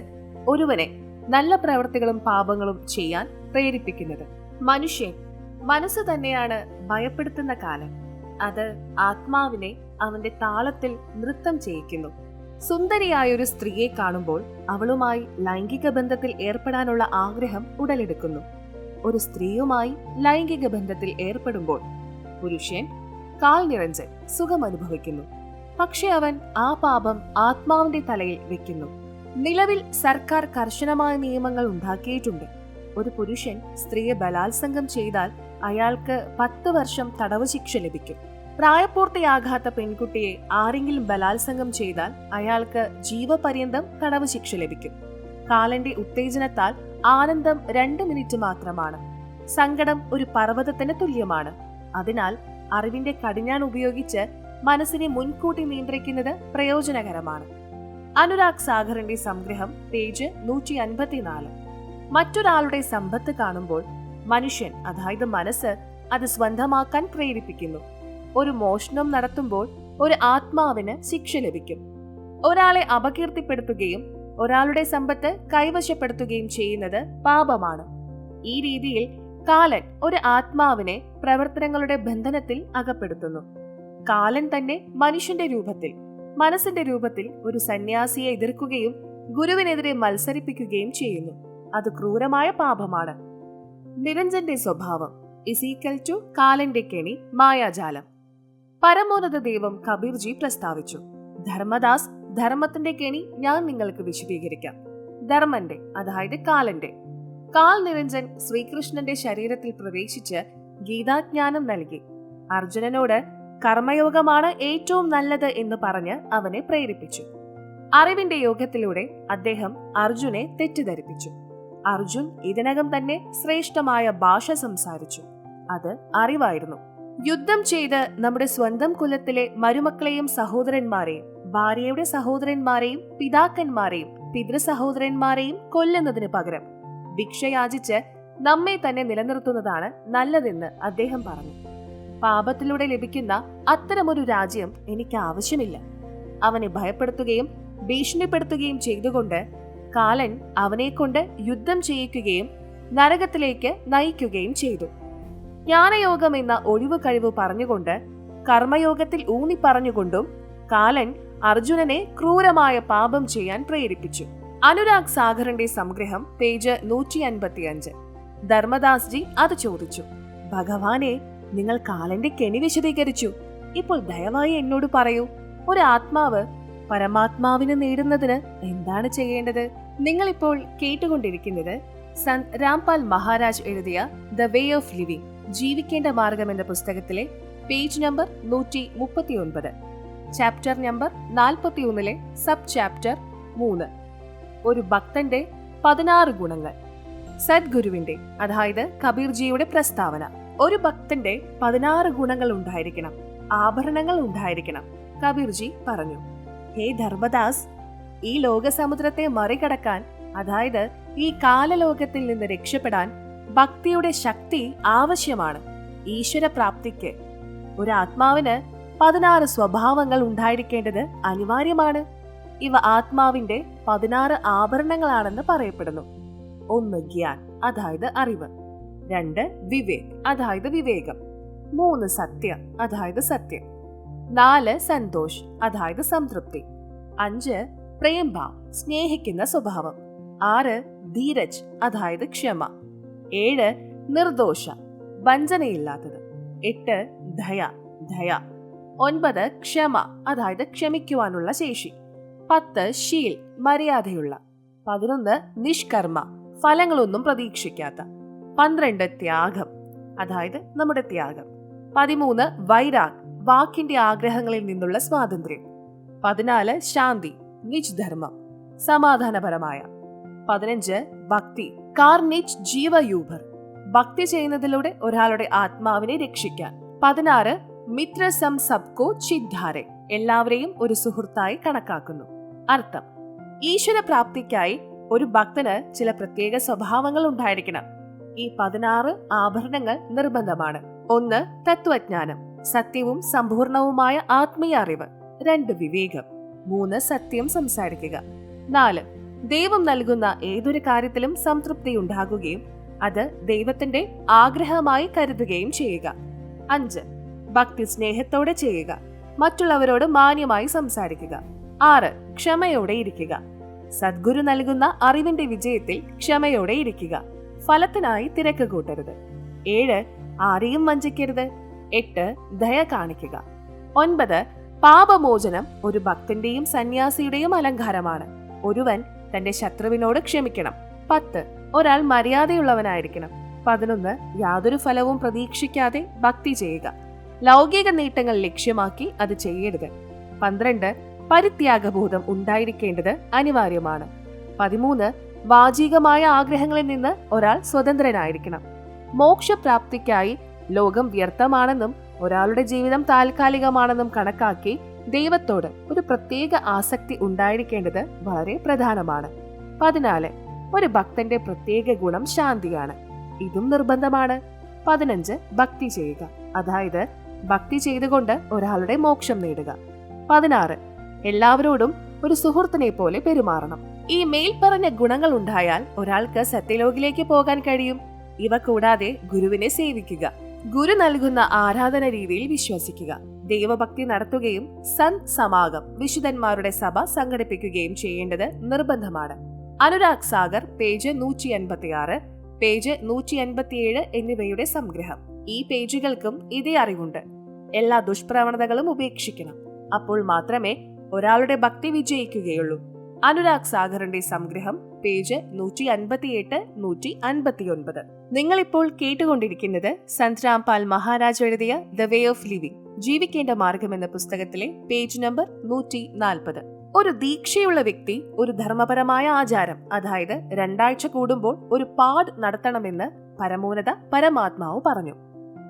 ഒരുവനെ നല്ല പ്രവൃത്തികളും പാപങ്ങളും ചെയ്യാൻ പ്രേരിപ്പിക്കുന്നത്? മനസ്സ് തന്നെയാണ് ഭയപ്പെടുത്തുന്ന കാലം. അത് ആത്മാവിനെ അവന്റെ താളത്തിൽ നൃത്തം ചെയ്യിക്കുന്നു. സുന്ദരിയായൊരു സ്ത്രീയെ കാണുമ്പോൾ അവളുമായി ലൈംഗിക ബന്ധത്തിൽ ഏർപ്പെടാനുള്ള ആഗ്രഹം ഉടലെടുക്കുന്നു. ഒരു സ്ത്രീയുമായി ലൈംഗിക ബന്ധത്തിൽ ഏർപ്പെടുമ്പോൾ പുരുഷൻ കാൽ നിറഞ്ച് സുഖം അനുഭവിക്കുന്നു. പക്ഷെ അവൻ ആ പാപം ആത്മാവിന്റെ തലയിൽ വെക്കുന്നു. നിലവിൽ സർക്കാർ കർശനമായ നിയമങ്ങൾ ഉണ്ടാക്കിയിട്ടുണ്ട്. ഒരു പുരുഷൻ സ്ത്രീയെ ബലാത്സംഗം ചെയ്താൽ അയാൾക്ക് 10 വർഷം തടവ് ശിക്ഷ ലഭിക്കും. പ്രായപൂർത്തിയാകാത്ത പെൺകുട്ടിയെ ആരെങ്കിലും ബലാത്സംഗം ചെയ്താൽ അയാൾക്ക് ജീവപര്യന്തം തടവ് ശിക്ഷ ലഭിക്കും. കാലന്റെ ഉത്തേജനത്താൽ ആനന്ദം 2 മിനിറ്റ് മാത്രമാണ്. സങ്കടം ഒരു പർവ്വതത്തിന് തുല്യമാണ്. അതിനാൽ അറിവിന്റെ കടിഞ്ഞാൺ ഉപയോഗിച്ച് മനസ്സിനെ മുൻകൂട്ടി നിയന്ത്രിക്കുന്നത് പ്രയോജനകരമാണ്. അനുരാഗ് സാഗറിന്റെ സംഗ്രഹം പേജ് 154. മറ്റൊരാളുടെ സമ്പത്ത് കാണുമ്പോൾ മനുഷ്യൻ, അതായത് മനസ്സ്, അത് സ്വന്തമാക്കാൻ പ്രേരിപ്പിക്കുന്നു. ഒരു മോഷണം നടത്തുമ്പോൾ ഒരു ആത്മാവിന് ശിക്ഷ ലഭിക്കും. ഒരാളെ അപകീർത്തിപ്പെടുത്തുകയും ഒരാളുടെ സമ്പത്ത് കൈവശപ്പെടുത്തുകയും ചെയ്യുന്നത് പാപമാണ്. ഈ രീതിയിൽ കാലൻ ഒരു ആത്മാവിനെ പ്രവർത്തനങ്ങളുടെ ബന്ധനത്തിൽ അകപ്പെടുത്തുന്നു. കാലൻ തന്നെ മനുഷ്യന്റെ രൂപത്തിൽ, മനസ്സിന്റെ രൂപത്തിൽ ഒരു സന്യാസിയെ എതിർക്കുകയും ഗുരുവിനെതിരെ മത്സരിപ്പിക്കുകയും ചെയ്യുന്നു. അത് ക്രൂരമായ പാപമാണ്. നിരഞ്ജന്റെ സ്വഭാവം = കാലന്റെ കെണി, മായാജാലം. പരമോന്നത ദൈവം കബീർജി പ്രസ്താവിച്ചു, ധർമ്മദാസ്, ധർമ്മത്തിന്റെ കെണി ഞാൻ നിങ്ങൾക്ക് വിശദീകരിക്കാം. ധർമ്മന്റെ, അതായത് കാലന്റെ. കാൽ നിരഞ്ജൻ ശ്രീകൃഷ്ണന്റെ ശരീരത്തിൽ പ്രവേശിച്ച് ഗീതാജ്ഞാനം നൽകി. അർജുനനോട് കർമ്മയോഗമാണ് ഏറ്റവും നല്ലത് എന്ന് പറഞ്ഞ് അവനെ പ്രേരിപ്പിച്ചു. അറിവിന്റെ യോഗത്തിലൂടെ അദ്ദേഹം അർജുനെ തെറ്റിദ്ധരിപ്പിച്ചു. അർജുൻ ഇതിനകം തന്നെ ശ്രേഷ്ഠമായ ഭാഷ സംസാരിച്ചു. അത് അറിവായിരുന്നു. യുദ്ധം ചെയ്ത് നമ്മുടെ സ്വന്തം കുലത്തിലെ മരുമക്കളെയും സഹോദരന്മാരെയും, ഭാര്യയുടെ സഹോദരന്മാരെയും പിതാക്കന്മാരെയും പിതൃസഹോദരന്മാരെയും കൊല്ലുന്നതിന് പകരം ഭിക്ഷയാചിച്ച് നമ്മെ തന്നെ നിലനിർത്തുന്നതാണ് നല്ലതെന്ന് അദ്ദേഹം പറഞ്ഞു. പാപത്തിലൂടെ ലഭിക്കുന്ന അത്തരമൊരു രാജ്യം എനിക്ക് ആവശ്യമില്ല. അവനെ ഭയപ്പെടുത്തുകയും ഭീഷണിപ്പെടുത്തുകയും ചെയ്തുകൊണ്ട് കാലൻ അവനെക്കൊണ്ട് യുദ്ധം ചെയ്യിക്കുകയും നരകത്തിലേക്ക് നയിക്കുകയും ചെയ്തു. ജ്ഞാനയോഗം എന്ന ഒഴിവ് കഴിവ് പറഞ്ഞുകൊണ്ട്, കർമ്മയോഗത്തിൽ ഊന്നി പറഞ്ഞുകൊണ്ടും കാലൻ അർജുനനെ ക്രൂരമായ പാപം ചെയ്യാൻ പ്രേരിപ്പിച്ചു. അനുരാഗ് സാഗറിന്റെ സംഗ്രഹം പേജ് 155. ധർമ്മദാസ് ജി അത് ചോദിച്ചു, ഭഗവാനെ, നിങ്ങൾ കാലന്റെ കെണി വിശദീകരിച്ചു. ഇപ്പോൾ ദയവായി എന്നോട് പറയൂ, ഒരു ആത്മാവ് പരമാത്മാവിനെ നേടുന്നതിന് എന്താണ് ചെയ്യേണ്ടത്? നിങ്ങളിപ്പോൾ കേട്ടുകൊണ്ടിരിക്കുന്നത് സന്ത് രാംപാൽ മഹാരാജ് എഴുതിയ ദ വേ ഓഫ് ലിവിംഗ്, ജീവിക്കേണ്ട മാർഗം എന്ന പുസ്തകത്തിലെ page number 139, chapter number 41 sub chapter 3. ഒരു ഭക്തന്റെ 16 ഗുണങ്ങൾ. സദ്ഗുരുവിന്റെ, അതായത് കബീർജിയുടെ പ്രസ്താവന. ഒരു ഭക്തന്റെ 16 ഗുണങ്ങൾ ഉണ്ടായിരിക്കണം. ആഭരണങ്ങൾ ഉണ്ടായിരിക്കണം. കബീർജി പറഞ്ഞു. ഹേ ധർമ്മദാസ്, ഈ ലോകസമുദ്രത്തെ മറികടക്കാൻ, അതായത് ഈ കാലലോകത്തിൽ നിന്ന് രക്ഷപ്പെടാൻ ഭക്തിയുടെ ശക്തി ആവശ്യമാണ്. ഈശ്വര പ്രാപ്തിക്ക് ഒരു ആത്മാവിന് 16 സ്വഭാവങ്ങൾ ഉണ്ടായിരിക്കേണ്ടത് അനിവാര്യമാണ്. ഇവ ആത്മാവിന്റെ 16 ആഭരണങ്ങളാണെന്ന് പറയപ്പെടുന്നു. 1 ഗ്യാൻ, അതായത് അറിവ്. 2 വിവേക്, അതായത് വിവേകം. 3 സത്യ, അതായത് സത്യം. 4 സന്തോഷ്, അതായത് സംതൃപ്തി. 5 പ്രേംഭാവ്, സ്നേഹിക്കുന്ന സ്വഭാവം. 6 ധീരജ്, അതായത് ക്ഷമ. 7 നിർദോഷ, വഞ്ചനയില്ലാത്തത്. 8 ദയ, ദയ. 9 ക്ഷമ, അതായത് ക്ഷമിക്കുവാനുള്ള ശേഷി. 10 ശീൽ, മര്യാദയുള്ള. 11 നിഷ്കർമ്മ, ഫലങ്ങളൊന്നും പ്രതീക്ഷിക്കാത്ത. 12 ത്യാഗം, അതായത് നമ്മുടെ ത്യാഗം. 13 വൈരാഗ്, വാക്കിന്റെ ആഗ്രഹങ്ങളിൽ നിന്നുള്ള സ്വാതന്ത്ര്യം. 14 ശാന്തി, നിജ് ധർമ്മം, സമാധാനപരമായ. 15 ഭക്തി, കാർനിജ് ജീവയൂഭർ, ഭക്തി ചെയ്യുന്നതിലൂടെ ഒരാളുടെ ആത്മാവിനെ രക്ഷിക്കാൻ. 16 മിത്രസം സബ്കോ ചിദ്ധാരെ, എല്ലാവരെയും ഒരു സുഹൃത്തായി കണക്കാക്കുന്നു. അർത്ഥം: ഈശ്വര പ്രാപ്തിക്കായി ഒരു ഭക്തന് ചില പ്രത്യേക സ്വഭാവങ്ങൾ ഉണ്ടായിരിക്കണം. ഈ 16 ആഭരണങ്ങൾ നിർബന്ധമാണ്. 1 തത്വജ്ഞാനം, സത്യവും സമ്പൂർണവുമായ ആത്മീയ അറിവ്. 2 വിവേകം. 3 സത്യം സംസാരിക്കുക. 4 ദൈവം നൽകുന്ന ഏതൊരു കാര്യത്തിലും സംതൃപ്തി ഉണ്ടാകുകയും അത് ദൈവത്തിന്റെ ആഗ്രഹമായി കരുതുകയും ചെയ്യുക. 5 ഭക്തി സ്നേഹത്തോടെ ചെയ്യുക, മറ്റുള്ളവരോട് മാന്യമായി സംസാരിക്കുക. 6 ക്ഷമയോടെ ഇരിക്കുക, സദ്ഗുരു നൽകുന്ന അറിവിന്റെ വിജയത്തിൽ ക്ഷമയോടെ ഇരിക്കുക, ഫലത്തിനായി തിരക്ക് കൂട്ടരുത്. 7 ആരെയും വഞ്ചിക്കരുത്. 8 ദയ കാണിക്കുക. 9 പാപമോചനം ഒരു ഭക്തന്റെയും സന്യാസിയുടെയും അലങ്കാരമാണ്. ഒരുവൻ തന്റെ ശത്രുവിനോട് ക്ഷമിക്കണം. 10 ഒരാൾ മര്യാദയുള്ളവനായിരിക്കണം. 11 യാതൊരു ഫലവും പ്രതീക്ഷിക്കാതെ ഭക്തി ചെയ്യുക. ലൗകിക നേട്ടങ്ങൾ ലക്ഷ്യമാക്കി അത് ചെയ്യരുത്. 12 പരിത്യാഗബോധം ഉണ്ടായിരിക്കേണ്ടത് അനിവാര്യമാണ്. 13 വാചികമായ ആഗ്രഹങ്ങളിൽ നിന്ന് ഒരാൾ സ്വതന്ത്രനായിരിക്കണം. മോക്ഷപ്രാപ്തിക്കായി ലോകം വ്യർത്ഥമാണെന്നും ഒരാളുടെ ജീവിതം താൽക്കാലികമാണെന്നും കണക്കാക്കി ദൈവത്തോട് ഒരു പ്രത്യേക ആസക്തി ഉണ്ടായിരിക്കേണ്ടത് വളരെ പ്രധാനമാണ്. 14 ഒരു ഭക്തന്റെ പ്രത്യേക ഗുണം ശാന്തിയാണ്. ഇതും നിർബന്ധമാണ്. 15 ഭക്തി ചെയ്യുക, അതായത് ഭക്തി ചെയ്തുകൊണ്ട് ഒരാളുടെ മോക്ഷം നേടുക. 16 എല്ലാവരോടും ഒരു സുഹൃത്തിനെ പോലെ പെരുമാറണം. ഈ മേൽപ്പറഞ്ഞ ഗുണങ്ങൾ ഉണ്ടായാൽ ഒരാൾക്ക് സത്യലോകിലേക്ക് പോകാൻ കഴിയും. ഇവ കൂടാതെ ഗുരുവിനെ സേവിക്കുക, ഗുരു നൽകുന്ന ആരാധന രീതിയിൽ വിശ്വസിക്കുക, ദൈവഭക്തി നടത്തുകയും സന്ത് സമാഗം വിശുദ്ധന്മാരുടെ സഭ സംഘടിപ്പിക്കുകയും ചെയ്യേണ്ടത് നിർബന്ധമാണ്. അനുരാഗ് സാഗർ പേജ് 186, പേജ് 187 എന്നിവയുടെ സംഗ്രഹം. ഈ പേജുകൾക്കും ഇതേ അറിവുണ്ട്. എല്ലാ ദുഷ്പ്രവണതകളും ഉപേക്ഷിക്കണം. അപ്പോൾ മാത്രമേ ഒരാളുടെ ഭക്തി വിജയിക്കുകയുള്ളൂ. അനുരാഗ് സാഗറിന്റെ സംഗ്രഹം പേജ് 158, 159. നിങ്ങളിപ്പോൾ കേട്ടുകൊണ്ടിരിക്കുന്നത് സന്ത് രാംപാൽ മഹാരാജ് എഴുതിയ ദ വേ ഓഫ് ലിവിംഗ്, ജീവിക്കേണ്ട മാർഗം എന്ന പുസ്തകത്തിലെ പേജ് നമ്പർ 140. ഒരു ദീക്ഷയുള്ള വ്യക്തി ഒരു ധർമ്മപരമായ ആചാരം, അതായത് 2 ആഴ്ച കൂടുമ്പോൾ ഒരു പാഠ് നടത്തണമെന്ന് പരമോന്നത പരമാത്മാവ് പറഞ്ഞു.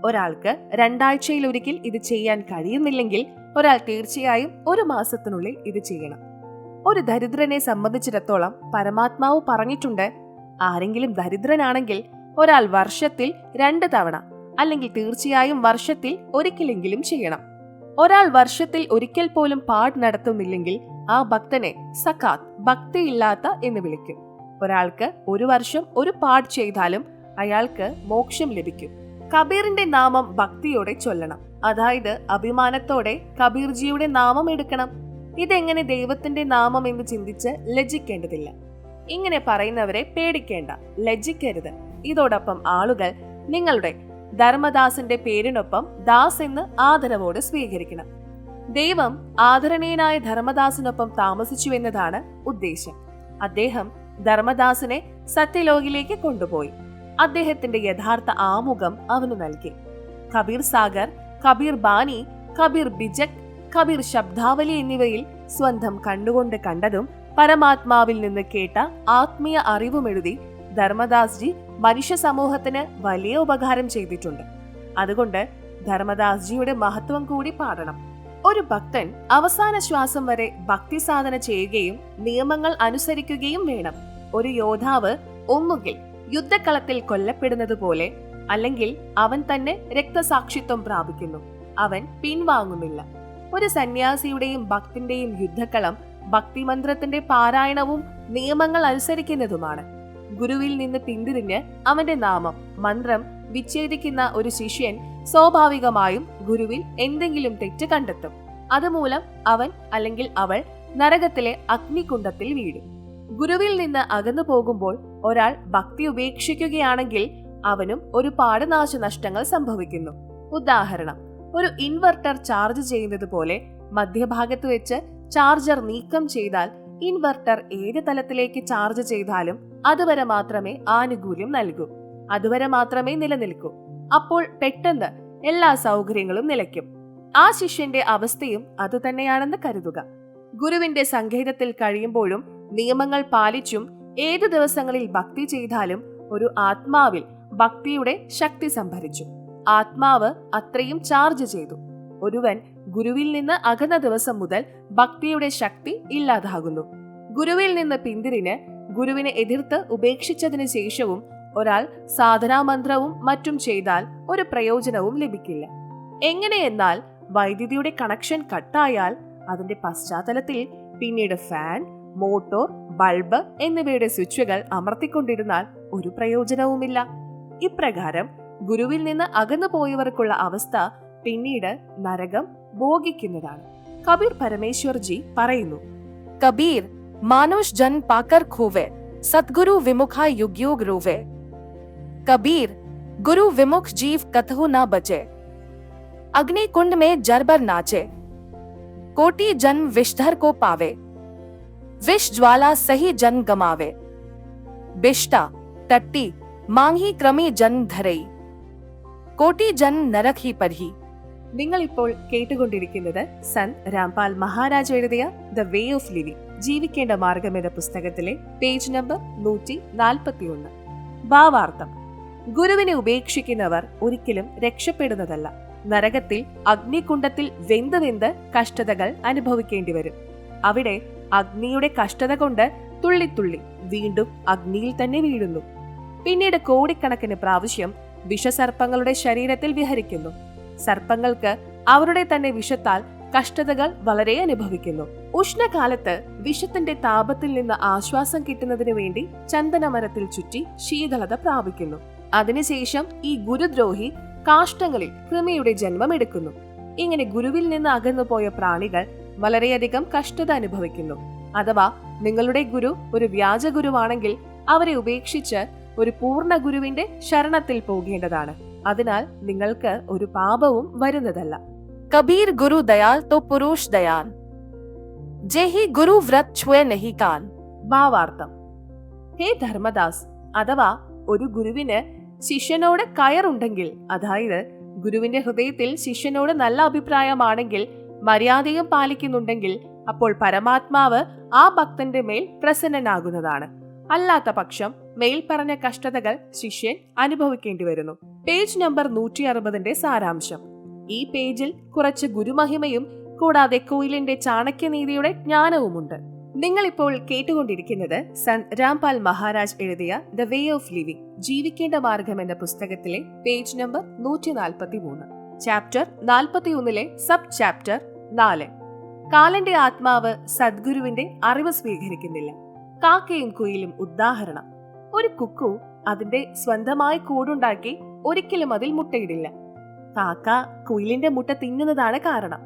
ഒരാൾക്ക് 2 ആഴ്ചയിലൊരിക്കൽ ഇത് ചെയ്യാൻ കഴിയുന്നില്ലെങ്കിൽ ഒരാൾ തീർച്ചയായും 1 മാസത്തിനുള്ളിൽ ഇത് ചെയ്യണം. ഒരു ദരിദ്രനെ സംബന്ധിച്ചിടത്തോളം പരമാത്മാവ് പറഞ്ഞിട്ടുണ്ട്, ആരെങ്കിലും ദരിദ്രനാണെങ്കിൽ ഒരാൾ വർഷത്തിൽ 2 തവണ അല്ലെങ്കിൽ തീർച്ചയായും വർഷത്തിൽ ഒരിക്കലെങ്കിലും ചെയ്യണം. ഒരാൾ വർഷത്തിൽ ഒരിക്കൽ പോലും പാഠ് നടത്തുന്നില്ലെങ്കിൽ ആ ഭക്തനെ സക്കാത്ത്, ഭക്തിയില്ലാത്ത എന്ന് വിളിക്കും. ഒരാൾക്ക് 1 വർഷം ഒരു പാഠ് ചെയ്താലും അയാൾക്ക് മോക്ഷം ലഭിക്കും. കബീറിന്റെ നാമം ഭക്തിയോടെ ചൊല്ലണം, അതായത് അഭിമാനത്തോടെ കബീർജിയുടെ നാമം എടുക്കണം. ഇതെങ്ങനെ ദൈവത്തിന്റെ നാമം എന്ന് ചിന്തിച്ച് ലജ്ജിക്കേണ്ടതില്ല. ഇങ്ങനെ പറയുന്നവരെ പേടിക്കേണ്ട, ലജ്ജിക്കരുത്. ഇതോടൊപ്പം ആളുകൾ നിങ്ങളുടെ ധർമ്മദാസിന്റെ പേരിനൊപ്പം ദാസ് എന്ന് ആദരവോട് സ്വീകരിക്കണം. ദൈവം ആദരണീയനായ ധർമ്മദാസിനൊപ്പം താമസിച്ചുവെന്നതാണ് ഉദ്ദേശം. അദ്ദേഹം ധർമ്മദാസിനെ സത്യലോകിലേക്ക് കൊണ്ടുപോയി. അദ്ദേഹത്തിന്റെ യഥാർത്ഥ ആമുഖം അവന് നൽകി. കബീർ സാഗർ, കബീർ ബാനി, കബീർ ബിജക്, കബീർ ശബ്ദാവലി എന്നിവയിൽ സ്വന്തം കണ്ണുകൊണ്ട് കണ്ടതും പരമാത്മാവിൽ നിന്ന് കേട്ട ആത്മീയ അറിവുമെഴുതി ധർമ്മദാസ് ജി മനുഷ്യ സമൂഹത്തിന് വലിയ ഉപകാരം ചെയ്തിട്ടുണ്ട്. അതുകൊണ്ട് ധർമ്മദാസ്ജിയുടെ മഹത്വം കൂടി പാടണം. ഒരു ഭക്തൻ അവസാന ശ്വാസം വരെ ഭക്തി സാധന ചെയ്യുകയും നിയമങ്ങൾ അനുസരിക്കുകയും വേണം. ഒരു യോദ്ധാവ് ഒന്നുകിൽ യുദ്ധക്കളത്തിൽ കൊല്ലപ്പെടുന്നത് പോലെ, അല്ലെങ്കിൽ അവൻ തന്നെ രക്തസാക്ഷിത്വം പ്രാപിക്കുന്നു. അവൻ പിൻവാങ്ങുന്നില്ല. ഒരു സന്യാസിയുടെയും ഭക്തിന്റെയും യുദ്ധക്കളം ഭക്തിമന്ത്രത്തിന്റെ പാരായണവും നിയമങ്ങൾ അനുസരിക്കുന്നതുമാണ്. ഗുരുവിൽ നിന്ന് പിന്തിരിഞ്ഞ് അവന്റെ നാമം, മന്ത്രം വിച്ഛേദിക്കുന്ന ഒരു ശിഷ്യൻ സ്വാഭാവികമായും ഗുരുവിൽ എന്തെങ്കിലും തെറ്റ് കണ്ടെത്തും. അതുമൂലം അവൻ അല്ലെങ്കിൽ അവൾ നരകത്തിലെ അഗ്നികുണ്ഡത്തിൽ വീഴും. ഗുരുവിൽ നിന്ന് അകന്നു പോകുമ്പോൾ ഒരാൾ ഭക്തി ഉപേക്ഷിക്കുകയാണെങ്കിൽ അവനും ഒരുപാട് നാശനഷ്ടങ്ങൾ സംഭവിക്കുന്നു. ഉദാഹരണം, ഒരു ഇൻവെർട്ടർ ചാർജ് ചെയ്യുന്നത് പോലെ മധ്യഭാഗത്ത് വെച്ച് ചാർജർ നീക്കം ചെയ്താൽ ഇൻവെർട്ടർ ഏത് തലത്തിലേക്ക് ചാർജ് ചെയ്താലും അതുവരെ മാത്രമേ ആനുകൂല്യം നൽകൂ, അതുവരെ മാത്രമേ നിലനിൽക്കൂ. അപ്പോൾ പെട്ടെന്ന് എല്ലാ സൗകര്യങ്ങളും നിലയ്ക്കും. ആ ശിഷ്യന്റെ അവസ്ഥയും അതുതന്നെയാണെന്ന് കരുതുക. ഗുരുവിന്റെ സങ്കേതത്തിൽ കഴിയുമ്പോഴും നിയമങ്ങൾ പാലിച്ചും ഏതു ദിവസങ്ങളിൽ ഭക്തി ചെയ്താലും ഒരു ആത്മാവിൽ ഭക്തിയുടെ ശക്തി സംഭരിച്ചു. ആത്മാവ് അത്രയും ചാർജ് ചെയ്തു. ഒരുവൻ ഗുരുവിൽ നിന്ന് അകന്ന ദിവസം മുതൽ ഭക്തിയുടെ ശക്തി ഇല്ലാതാകുന്നു. ഗുരുവിൽ നിന്ന് പിന്തിരിഞ്ഞ് ഗുരുവിനെ എതിർത്ത് ഉപേക്ഷിച്ചതിന് ശേഷവും ഒരാൾ സാധനാമന്ത്രവും മറ്റും ചെയ്താൽ ഒരു പ്രയോജനവും ലഭിക്കില്ല. എങ്ങനെയെന്നാൽ വൈദ്യുതിയുടെ കണക്ഷൻ കട്ടായാൽ അതിന്റെ പശ്ചാത്തലത്തിൽ പിന്നീട് ഫാൻ, മോട്ടോർ, ബൾബ് എന്നിവയുടെ സ്വിച്ചുകൾ അമർത്തിക്കൊണ്ടിരുന്നാൽ ഒരു പ്രയോജനവുമില്ല. ഇപ്രകാരം ഗുരുവിൽ നിന്ന് അകന്നു പോയവർക്കുള്ള അവസ്ഥ പിന്നീട് നരകം ഭോഗിക്കുന്നതാണ്. കബീർ പരമേശ്വർ ജി പറയുന്നു,
कबीर मानुष जन पाकर खोवे, सतगुरु विमुखा युग युग रोवे। कबीर गुरु विमुख जीव कतहु न बचे, अग्नि कुंड में जरबर नाचे। कोटि जन्म विषधर को पावे, विष ज्वाला सही जन गमावे। बिष्टा टट्टी मांगी क्रमी जन धरई, कोटि जन नरक ही पर ही।
നിങ്ങൾ ഇപ്പോൾ കേട്ടുകൊണ്ടിരിക്കുന്നത് സന്ത് രാംപാൽ മഹാരാജ് എഴുതിയ ദ വേ ഓഫ് ലിവിംഗ്, ജീവിക്കേണ്ട മാർഗം എന്ന പുസ്തകത്തിലെ പേജ് നമ്പർ 141. ഭാവാർത്ഥം: ഗുരുവിനെ ഉപേക്ഷിക്കുന്നവർ ഒരിക്കലും രക്ഷപ്പെടുന്നതല്ല. നരകത്തിൽ അഗ്നികുണ്ഡത്തിൽ വെന്ത് കഷ്ടതകൾ അനുഭവിക്കേണ്ടി വരും. അവിടെ അഗ്നിയുടെ കഷ്ടത കൊണ്ട് തുള്ളിത്തുള്ളി വീണ്ടും അഗ്നിയിൽ തന്നെ വീഴുന്നു. പിന്നീട് കോടിക്കണക്കിന് പ്രാവശ്യം വിഷസർപ്പങ്ങളുടെ ശരീരത്തിൽ വിഹരിക്കുന്നു. സർപ്പങ്ങൾക്ക് അവരുടെ തന്നെ വിഷത്താൽ കഷ്ടതകൾ വളരെ അനുഭവിക്കുന്നു. ഉഷ്ണകാലത്ത് വിഷത്തിന്റെ താപത്തിൽ നിന്ന് ആശ്വാസം കിട്ടുന്നതിനു വേണ്ടി ചന്ദനമരത്തിൽ ചുറ്റി ശീതളത പ്രാപിക്കുന്നു. അതിനുശേഷം ഈ ഗുരുദ്രോഹി കാഷ്ടങ്ങളിൽ കൃമിയുടെ ജന്മം എടുക്കുന്നു. ഇങ്ങനെ ഗുരുവിൽ നിന്ന് അകന്നുപോയ പ്രാണികൾ വളരെയധികം കഷ്ടത അനുഭവിക്കുന്നു. അഥവാ നിങ്ങളുടെ ഗുരു ഒരു വ്യാജ ഗുരുവാണെങ്കിൽ അവരെ ഉപേക്ഷിച്ച് ഒരു പൂർണ്ണ ഗുരുവിന്റെ ശരണത്തിൽ പോകേണ്ടതാണ്. അതിനാൽ നിങ്ങൾക്ക് ഒരു പാപവും വരുന്നതല്ല.
कबीर गुरु दयाल तो पुरुष दयाल, जेहि गुरु व्रत छुए नहीं कान।
ഭാവാർത്ഥം: ഹേ ധർമ്മദാസ്, അഥവാ ഒരു ഗുരുവിന് ശിഷ്യനോട് കയറുണ്ടെങ്കിൽ, അതായത് ഗുരുവിന്റെ ഹൃദയത്തിൽ ശിഷ്യനോട് നല്ല അഭിപ്രായമാണെങ്കിൽ, മര്യാദയും പാലിക്കുന്നുണ്ടെങ്കിൽ, അപ്പോൾ പരമാത്മാവ് ആ ഭക്തന്റെ മേൽ പ്രസന്നനാകുന്നതാണ്. അല്ലാത്ത പക്ഷം മേൽപ്പറഞ്ഞ കഷ്ടതകൾ ശിഷ്യൻ അനുഭവിക്കേണ്ടി വരുന്നു. പേജ് നമ്പർ 160 സാരാംശം. ഈ പേജിൽ കുറച്ച് ഗുരുമഹിമയും കൂടാതെ കോയിലിന്റെ ചാണക്യനീതിയുടെ ജ്ഞാനവുമുണ്ട്. നിങ്ങൾ ഇപ്പോൾ കേട്ടുകൊണ്ടിരിക്കുന്നത് സന്ത് രാംപാൽ മഹാരാജ് എഴുതിയ ദ വേ ഓഫ് ലിവിംഗ്, ജീവിക്കേണ്ട മാർഗം എന്ന പുസ്തകത്തിലെ page number 143, chapter 41 sub chapter 4. കാലന്റെ ആത്മാവ് സദ്ഗുരുവിന്റെ അറിവ് സ്വീകരിക്കുന്നില്ല. കാക്കയും കുയിലും ഉദാഹരണം. ഒരു കുക്കു അതിന്റെ സ്വന്തമായി കൂടുണ്ടാക്കി ഒരിക്കലും അതിൽ മുട്ടയിടില്ല. കാക്ക കുയിലിന്റെ മുട്ട തിന്നുന്നതാണ് കാരണം.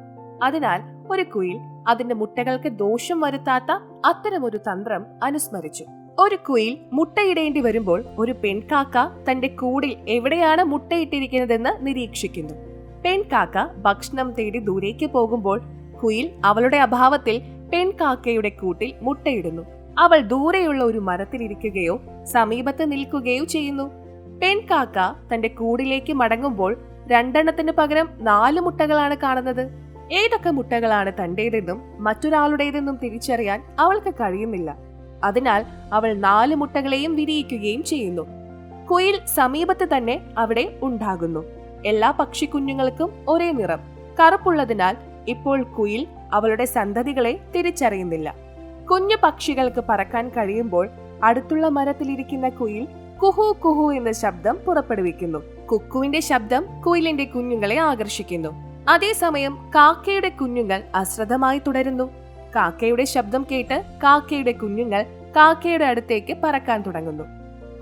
അതിനാൽ ഒരു കുയിൽ അതിന്റെ മുട്ടകൾക്ക് ദോഷം വരുത്താത്ത അത്തരമൊരു തന്ത്രം അനുസ്മരിച്ചു. ഒരു കുയിൽ മുട്ടയിടേണ്ടി വരുമ്പോൾ ഒരു പെൺകാക്ക തന്റെ കൂടിൽ എവിടെയാണ് മുട്ടയിട്ടിരിക്കുന്നതെന്ന് നിരീക്ഷിക്കുന്നു. പെൺകാക്ക ഭക്ഷണം തേടി ദൂരേക്ക് പോകുമ്പോൾ കുയിൽ അവളുടെ അഭാവത്തിൽ പെൺകാക്കയുടെ കൂട്ടിൽ മുട്ടയിടുന്നു. അവൾ ദൂരെയുള്ള ഒരു മരത്തിലിരിക്കുകയോ സമീപത്ത് നിൽക്കുകയോ ചെയ്യുന്നു. പെൺകാക്ക തന്റെ കൂടിലേക്ക് മടങ്ങുമ്പോൾ 2 പകരം 4 മുട്ടകളാണ് കാണുന്നത്. ഏതൊക്കെ മുട്ടകളാണ് തന്റേതെന്നും മറ്റൊരാളുടേതെന്നും തിരിച്ചറിയാൻ അവൾക്ക് കഴിയുന്നില്ല. അതിനാൽ അവൾ 4 മുട്ടകളെയും വിരിയിക്കുകയും ചെയ്യുന്നു. കുയിൽ സമീപത്ത് തന്നെ അവിടെ ഉണ്ടാകുന്നു. എല്ലാ പക്ഷിക്കുഞ്ഞുങ്ങൾക്കും ഒരേ നിറം കറുപ്പുള്ളതിനാൽ ഇപ്പോൾ കുയിൽ അവളുടെ സന്തതികളെ തിരിച്ചറിയുന്നില്ല. കുഞ്ഞു പക്ഷികൾക്ക് പറക്കാൻ കഴിയുമ്പോൾ അടുത്തുള്ള മരത്തിലിരിക്കുന്ന കുയിൽ കുഹു കുഹു എന്ന ശബ്ദം പുറപ്പെടുവിക്കുന്നു. കുക്കുവിന്റെ ശബ്ദം കുയിലിന്റെ കുഞ്ഞുങ്ങളെ ആകർഷിക്കുന്നു. അതേസമയം കാക്കയുടെ കുഞ്ഞുങ്ങൾ അശ്രദ്ധമായി തുടരുന്നു. കാക്കയുടെ ശബ്ദം കേട്ട് കാക്കയുടെ കുഞ്ഞുങ്ങൾ കാക്കയുടെ അടുത്തേക്ക് പറക്കാൻ തുടങ്ങുന്നു.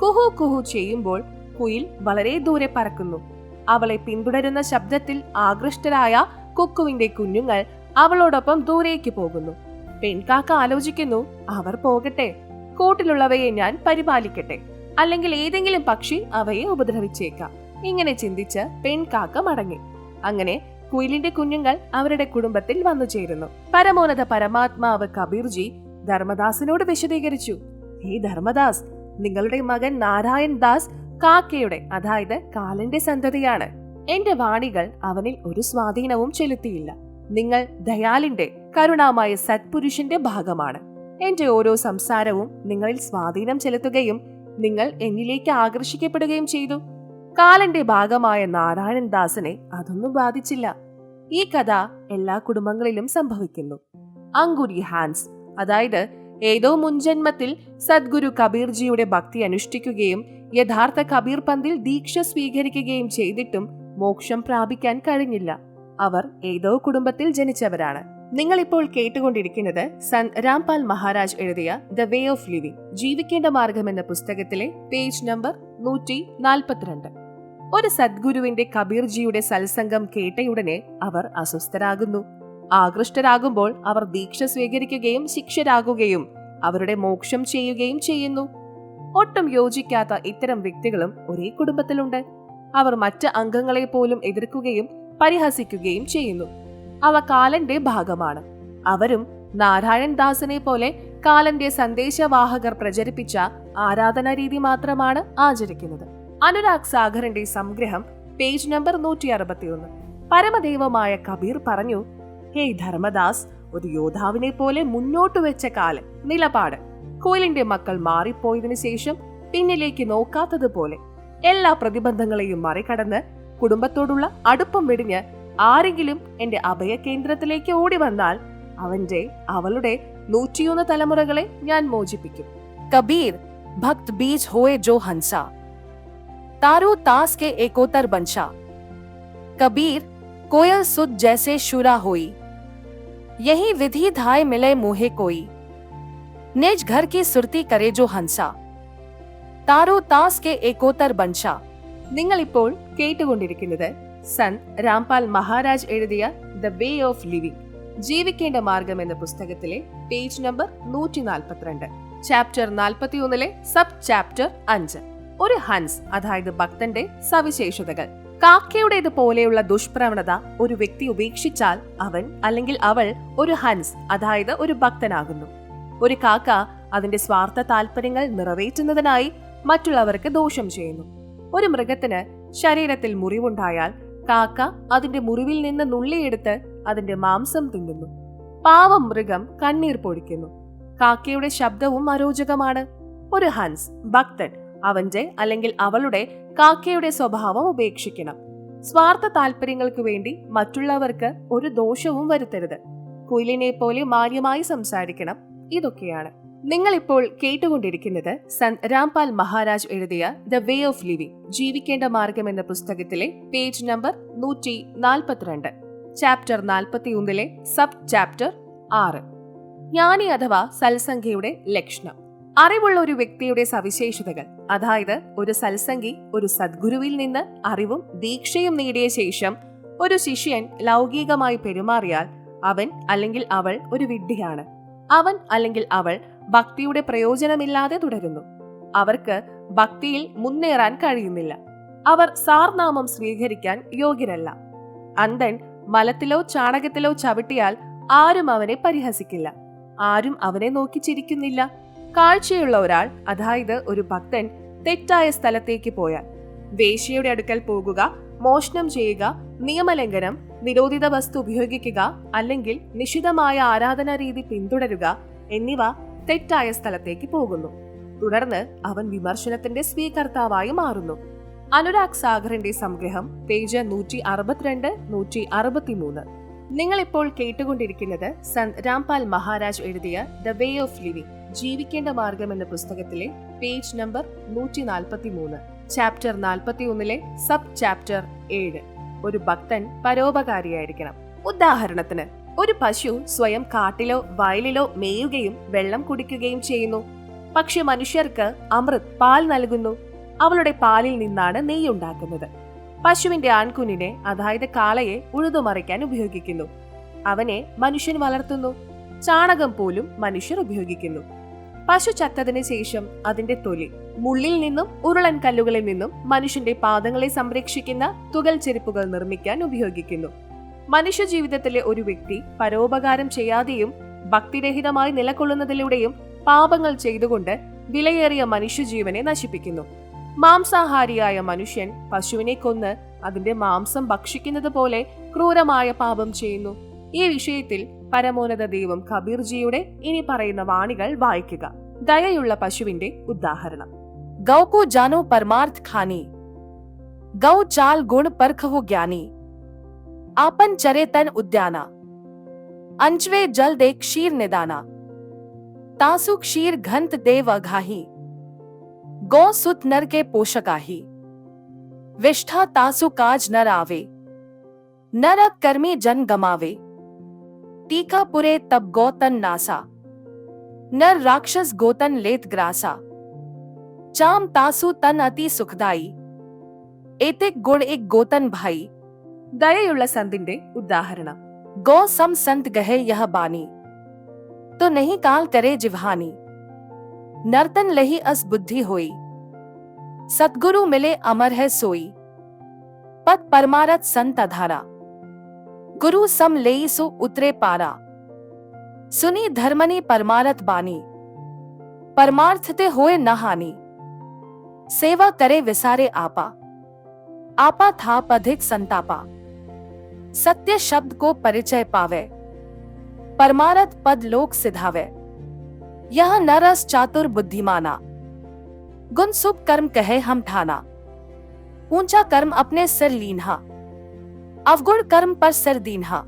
കുഹു കുഹു ചെയ്യുമ്പോൾ കുയിൽ വളരെ ദൂരെ പറക്കുന്നു. അവളെ പിന്തുടരുന്ന ശബ്ദത്തിൽ ആകൃഷ്ടരായ കുക്കുവിന്റെ കുഞ്ഞുങ്ങൾ അവളോടൊപ്പം ദൂരേക്ക് പോകുന്നു. പെൺകാക്ക ആലോചിക്കുന്നു, അവർ പോകട്ടെ, കൂട്ടിലുള്ളവയെ ഞാൻ പരിപാലിക്കട്ടെ, അല്ലെങ്കിൽ ഏതെങ്കിലും പക്ഷി അവയെ ഉപദ്രവിച്ചേക്കാം. ഇങ്ങനെ ചിന്തിച്ച് പെൺകാക്ക മടങ്ങി. അങ്ങനെ കുയിലിന്റെ കുഞ്ഞുങ്ങൾ അവരുടെ കുടുംബത്തിൽ വന്നു ചേരുന്നു. പരമോന്നത പരമാത്മാവ് കബീർജി ധർമ്മദാസിനോട് വിശദീകരിച്ചു. ഹേ ധർമ്മദാസ്, നിങ്ങളുടെ മകൻ നാരായൺ ദാസ് കാക്കയുടെ, അതായത് കാലന്റെ സന്തതിയാണ്. എന്റെ വാണികൾ അവനിൽ ഒരു സ്വാധീനവും ചെലുത്തിയില്ല. നിങ്ങൾ ദയാലിന്റെ, കരുണാമായ സത്പുരുഷന്റെ ഭാഗമാണ്. എന്റെ ഓരോ സംസാരവും നിങ്ങളിൽ സ്വാധീനം ചെലുത്തുകയും നിങ്ങൾ എന്നിലേക്ക് ആകർഷിക്കപ്പെടുകയും ചെയ്തു. കാലന്റെ ഭാഗമായ നാരായണൻ ദാസിനെ അതൊന്നും ബാധിച്ചില്ല. ഈ കഥ എല്ലാ കുടുംബങ്ങളിലും സംഭവിക്കുന്നു. അങ്കുരി ഹാൻസ്, അതായത് ഏതോ മുൻജന്മത്തിൽ സദ്ഗുരു കബീർജിയുടെ ഭക്തി അനുഷ്ഠിക്കുകയും യഥാർത്ഥ കബീർ പന്തിൽ ദീക്ഷ സ്വീകരിക്കുകയും ചെയ്തിട്ടും മോക്ഷം പ്രാപിക്കാൻ കഴിഞ്ഞില്ല. അവർ ഏതോ കുടുംബത്തിൽ ജനിച്ചവരാണ്. നിങ്ങൾ ഇപ്പോൾ കേട്ടുകൊണ്ടിരിക്കുന്നത് സന്ത് രാംപാൽ മഹാരാജ് എഴുതിയ ദ വേ ഓഫ് ലിവിംഗ്, ജീവിക്കേണ്ട മാർഗം എന്ന പുസ്തകത്തിലെ പേജ് നമ്പർ 142. ഒരു സദ്ഗുരുവിന്റെ കബീർജിയുടെ സത്സംഗം കേട്ടയുടനെ അവർ അസ്വസ്ഥരാകുന്നു. ആകൃഷ്ടരാകുമ്പോൾ അവർ ദീക്ഷ സ്വീകരിക്കുകയും ശിക്ഷരാകുകയും അവരുടെ മോക്ഷം ചെയ്യുകയും ചെയ്യുന്നു. ഒട്ടും യോജിക്കാത്ത ഇത്തരം വ്യക്തികളും ഒരേ കുടുംബത്തിലുണ്ട്. അവർ മറ്റ് അംഗങ്ങളെ പോലും എതിർക്കുകയും പരിഹസിക്കുകയും ചെയ്യുന്നു. അവ കാലന്റെ ഭാഗമാണ്. അവരും നാരായൺ ദാസിനെ പോലെ കാലന്റെ സന്ദേശവാഹകർ പ്രചരിപ്പിച്ച ആരാധനാ രീതി മാത്രമാണ് ആചരിക്കുന്നത്. അനുരാഗ് സാഗറിന്റെ സംഗ്രഹം പേജ് നമ്പർ 161. പരമദൈവമായ കബീർ പറഞ്ഞു, ഹേ ധർമ്മദാസ്, ഒരു യോദ്ധാവിനെ പോലെ മുന്നോട്ട് വെച്ച കാലൻ നിലപാട്, കോയിലിന്റെ മക്കൾ മാറിപ്പോയതിനു ശേഷം പിന്നിലേക്ക് നോക്കാത്തതുപോലെ എല്ലാ പ്രതിബന്ധങ്ങളെയും മറികടന്ന് കുടുംബത്തോടുള്ള അടുപ്പം വെടിഞ്ഞ് ആരെങ്കിലും എന്റെ അഭയ കേന്ദ്രത്തിലേക്ക് ഓടി വന്നാൽ അവളുടെ 101 തലമുറകളെ ഞാൻ മോചിപ്പിക്കും.
कबीर भक्त बीज होए जो हंसा, तारो तास के एकोतर बंशा. कबीर कोयल सुत जैसे शुरा होई, यही विधि धाय मिले मुहे कोई. निज घर की सुरती करे जो हंसा, तारो तास के एकोतर बंशा.
നിങ്ങൾ ഇപ്പോൾ കേട്ടുകൊണ്ടിരിക്കുന്നത് സന്ത് രാംപാൽ മഹാരാജ് എഴുതിയ ദ വേ ഓഫ് ലിവിംഗ്, ജീവിക്കേണ്ട മാർഗം എന്ന പുസ്തകത്തിലെ page number 142, chapter 41 sub chapter 5. ഒരു ഹൻസ്, അതായത് ഭക്തന്റെ സവിശേഷതകൾ. കാക്കയുടേത് പോലെയുള്ള ദുഷ്പ്രവണത ഒരു വ്യക്തി ഉപേക്ഷിച്ചാൽ അവൻ അല്ലെങ്കിൽ അവൾ ഒരു ഹൻസ്, അതായത് ഒരു ഭക്തനാകുന്നു. ഒരു കാക്ക അതിന്റെ സ്വാർത്ഥ താല്പര്യങ്ങൾ നിറവേറ്റുന്നതിനായി മറ്റുള്ളവർക്ക് ദോഷം ചെയ്യുന്നു. ഒരു മൃഗത്തിന് ശരീരത്തിൽ മുറിവുണ്ടായാൽ കാക്ക അതിന്റെ മുറിവിൽ നിന്ന് നുള്ളിയെടുത്ത് അതിന്റെ മാംസം തിന്നുന്നു. പാവം മൃഗം കണ്ണീർ പൊഴിക്കുന്നു. കാക്കയുടെ ശബ്ദവും അരോചകമാണ്. ഒരു ഹൻസ്, ഭക്തൻ, അവന്റെ അല്ലെങ്കിൽ അവളുടെ കാക്കയുടെ സ്വഭാവം ഉപേക്ഷിക്കണം. സ്വാർത്ഥ താല്പര്യങ്ങൾക്ക് വേണ്ടി മറ്റുള്ളവർക്ക് ഒരു ദോഷവും വരുത്തരുത്. കുയിലിനെ പോലെ മാന്യമായി സംസാരിക്കണം. ഇതൊക്കെയാണ്. നിങ്ങൾ ഇപ്പോൾ കേട്ടുകൊണ്ടിരിക്കുന്നത് സന്ത് രാംപാൽ മഹാരാജ് എഴുതിയ ദ വേ ഓഫ് ലിവിംഗ്, ജീവിക്കേണ്ട മാർഗം എന്ന പുസ്തകത്തിലെ page number 142, chapter 41 sub chapter 6. ജ്ഞാനി അഥവാ സത്സംഗിയുടെ ലക്ഷണം. അറിവുള്ള ഒരു വ്യക്തിയുടെ സവിശേഷതകൾ, അതായത് ഒരു സത്സംഗി ഒരു സദ്ഗുരുവിൽ നിന്ന് അറിവും ദീക്ഷയും നേടിയ ശേഷം ഒരു ശിഷ്യൻ ലൗകികമായി പെരുമാറിയാൽ അവൻ അല്ലെങ്കിൽ അവൾ ഒരു വിഡ്ഢിയാണ്. അവൻ അല്ലെങ്കിൽ അവൾ ഭക്തിയുടെ പ്രയോജനമില്ലാതെ തുടരുന്നു. അവർക്ക് ഭക്തിയിൽ മുന്നേറാൻ കഴിയുന്നില്ല. അവർ സാർനാമം സ്വീകരിക്കാൻ യോഗ്യരല്ല. അന്ധൻ മലത്തിലോ ചാണകത്തിലോ ചവിട്ടിയാൽ ആരും അവനെ പരിഹസിക്കില്ല. ആരും അവനെ നോക്കി ചിരിക്കുന്നില്ല. കാഴ്ചയുള്ള ഒരാൾ, അതായത് ഒരു ഭക്തൻ, തെറ്റായ സ്ഥലത്തേക്ക് പോയാൽ വേശ്യയുടെ അടുക്കൽ പോകുക, മോഷണം ചെയ്യുക, നിയമലംഘനം, നിരോധിത വസ്തു ഉപയോഗിക്കുക, അല്ലെങ്കിൽ നിഷിദ്ധമായ ആരാധനാ രീതി പിന്തുടരുക എന്നിവ തെറ്റായ സ്ഥലത്തേക്ക് പോകുന്നു. തുടർന്ന് അവൻ വിമർശനത്തിന്റെ സ്വീകർത്താവായി മാറുന്നു. അനുരാഗ് സാഗറിന്റെ സംഗ്രഹം, പേജ് 162, 163. നിങ്ങളിപ്പോൾ കേട്ടുകൊണ്ടിരിക്കുന്നത് സന്ത് രാംപാൽ മഹാരാജ് എഴുതിയ ദ വേ ഓഫ് ലിവിംഗ്, ജീവിക്കേണ്ട മാർഗം എന്ന പുസ്തകത്തിലെ page number 143, chapter 41 sub chapter 7. ഒരു ഭക്തൻ പരോപകാരിയായിരിക്കണം. ഉദാഹരണത്തിന്, ഒരു പശു സ്വയം കാട്ടിലോ വയലിലോ മേയുകയും വെള്ളം കുടിക്കുകയും ചെയ്യുന്നു. പക്ഷെ മനുഷ്യർക്ക് അമൃത് പാൽ നൽകുന്നു. അവളുടെ പാലിൽ നിന്നാണ് നെയ്യ് ഉണ്ടാക്കുന്നത്. പശുവിന്റെ ആൺകുഞ്ഞിനെ, അതായത് കാളയെ ഉഴുതുമറിക്കാൻ ഉപയോഗിക്കുന്നു. അവനെ മനുഷ്യൻ വളർത്തുന്നു. ചാണകം പോലും മനുഷ്യർ ഉപയോഗിക്കുന്നു. പശു ചത്തതിന് ശേഷം അതിന്റെ തൊലി, മുള്ളിൽ നിന്നും ഉരുളൻ കല്ലുകളിൽ നിന്നും മനുഷ്യന്റെ പാദങ്ങളെ സംരക്ഷിക്കുന്ന തുകൽ ചെരുപ്പുകൾ നിർമ്മിക്കാൻ ഉപയോഗിക്കുന്നു. മനുഷ്യ ജീവിതത്തിലെ ഒരു വ്യക്തി പരോപകാരം ചെയ്യാതെയും ഭക്തിരഹിതമായി നിലകൊള്ളുന്നതിലൂടെയും പാപങ്ങൾ ചെയ്തുകൊണ്ട് വിലയേറിയ മനുഷ്യജീവനെ നശിപ്പിക്കുന്നു. മാംസാഹാരിയായ മനുഷ്യൻ പശുവിനെ കൊന്ന് അതിന്റെ മാംസം ഭക്ഷിക്കുന്നത് പോലെ ക്രൂരമായ പാപം ചെയ്യുന്നു. ഈ വിഷയത്തിൽ പരമോന്നത ദൈവം കബീർജിയുടെ ഇനി പറയുന്ന വാണികൾ വായിക്കുക. ദയയുള്ള പശുവിന്റെ ഉദാഹരണം.
गौ को जानो परमार्थ खानी, गौ चाल गुण परखहु ज्ञानी, आपन चरे तन उद्याना, अंचवे जल दे क्षीर निदाना, तासु क्षीर घंत देव अघाही, गौ सुत नर के पोषकाही, विष्ठा तासु काज नर आवे, नर कर्मी जन गमावे, टीका पुरे तब गौतन नासा, नर राक्षस गोतन लेत ग्रासा, चाम तासु तन अति सुखदाई, एतिक गुण एक गोतन भाई.
ദയയുള്ള സന്തിന്റെ ഉദാഹരണം.
गौ सम संत गहे यह बानी, तो नहीं काल करे जिवहानी, नर्तन लही अस बुद्धि होई, सतगुरु मिले अमर है सोई, पद परमारथ संत अधारा, गुरु सम लेई सो उतरे पारा, सुनी धर्मनी परमारथ बानी, परमार्थ ते होए न हानि, सेवा करे विसारे आपा, आपा था अधिक संतापा, सत्य शब्द को परिचय पावे, परमारथ पद लोक सिधावे, यह नरस चातुर बुद्धिमाना, गुण शुभ कर्म कहे हम ठाना, ऊंचा कर्म अपने सिर लीन्हा, अवगुण कर्म पर सिर दीन्हा,